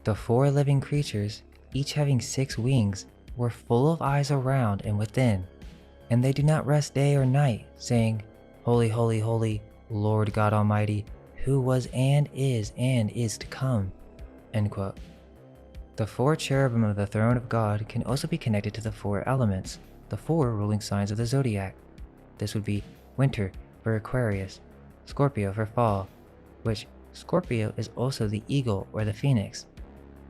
A: The 4 living creatures, each having 6 wings, were full of eyes around and within, and they do not rest day or night, saying, Holy, holy, holy, Lord God Almighty, who was and is to come. End quote. The 4 cherubim of the throne of God can also be connected to the 4 elements, the 4 ruling signs of the zodiac. This would be winter for Aquarius, Scorpio for fall, which Scorpio is also the eagle or the phoenix,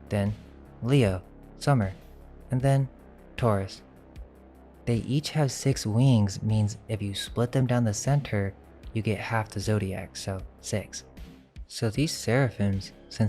A: then Leo, summer, and then Taurus. They each have 6 wings, means if you split them down the center, you get half the zodiac, so 6. So these seraphims, since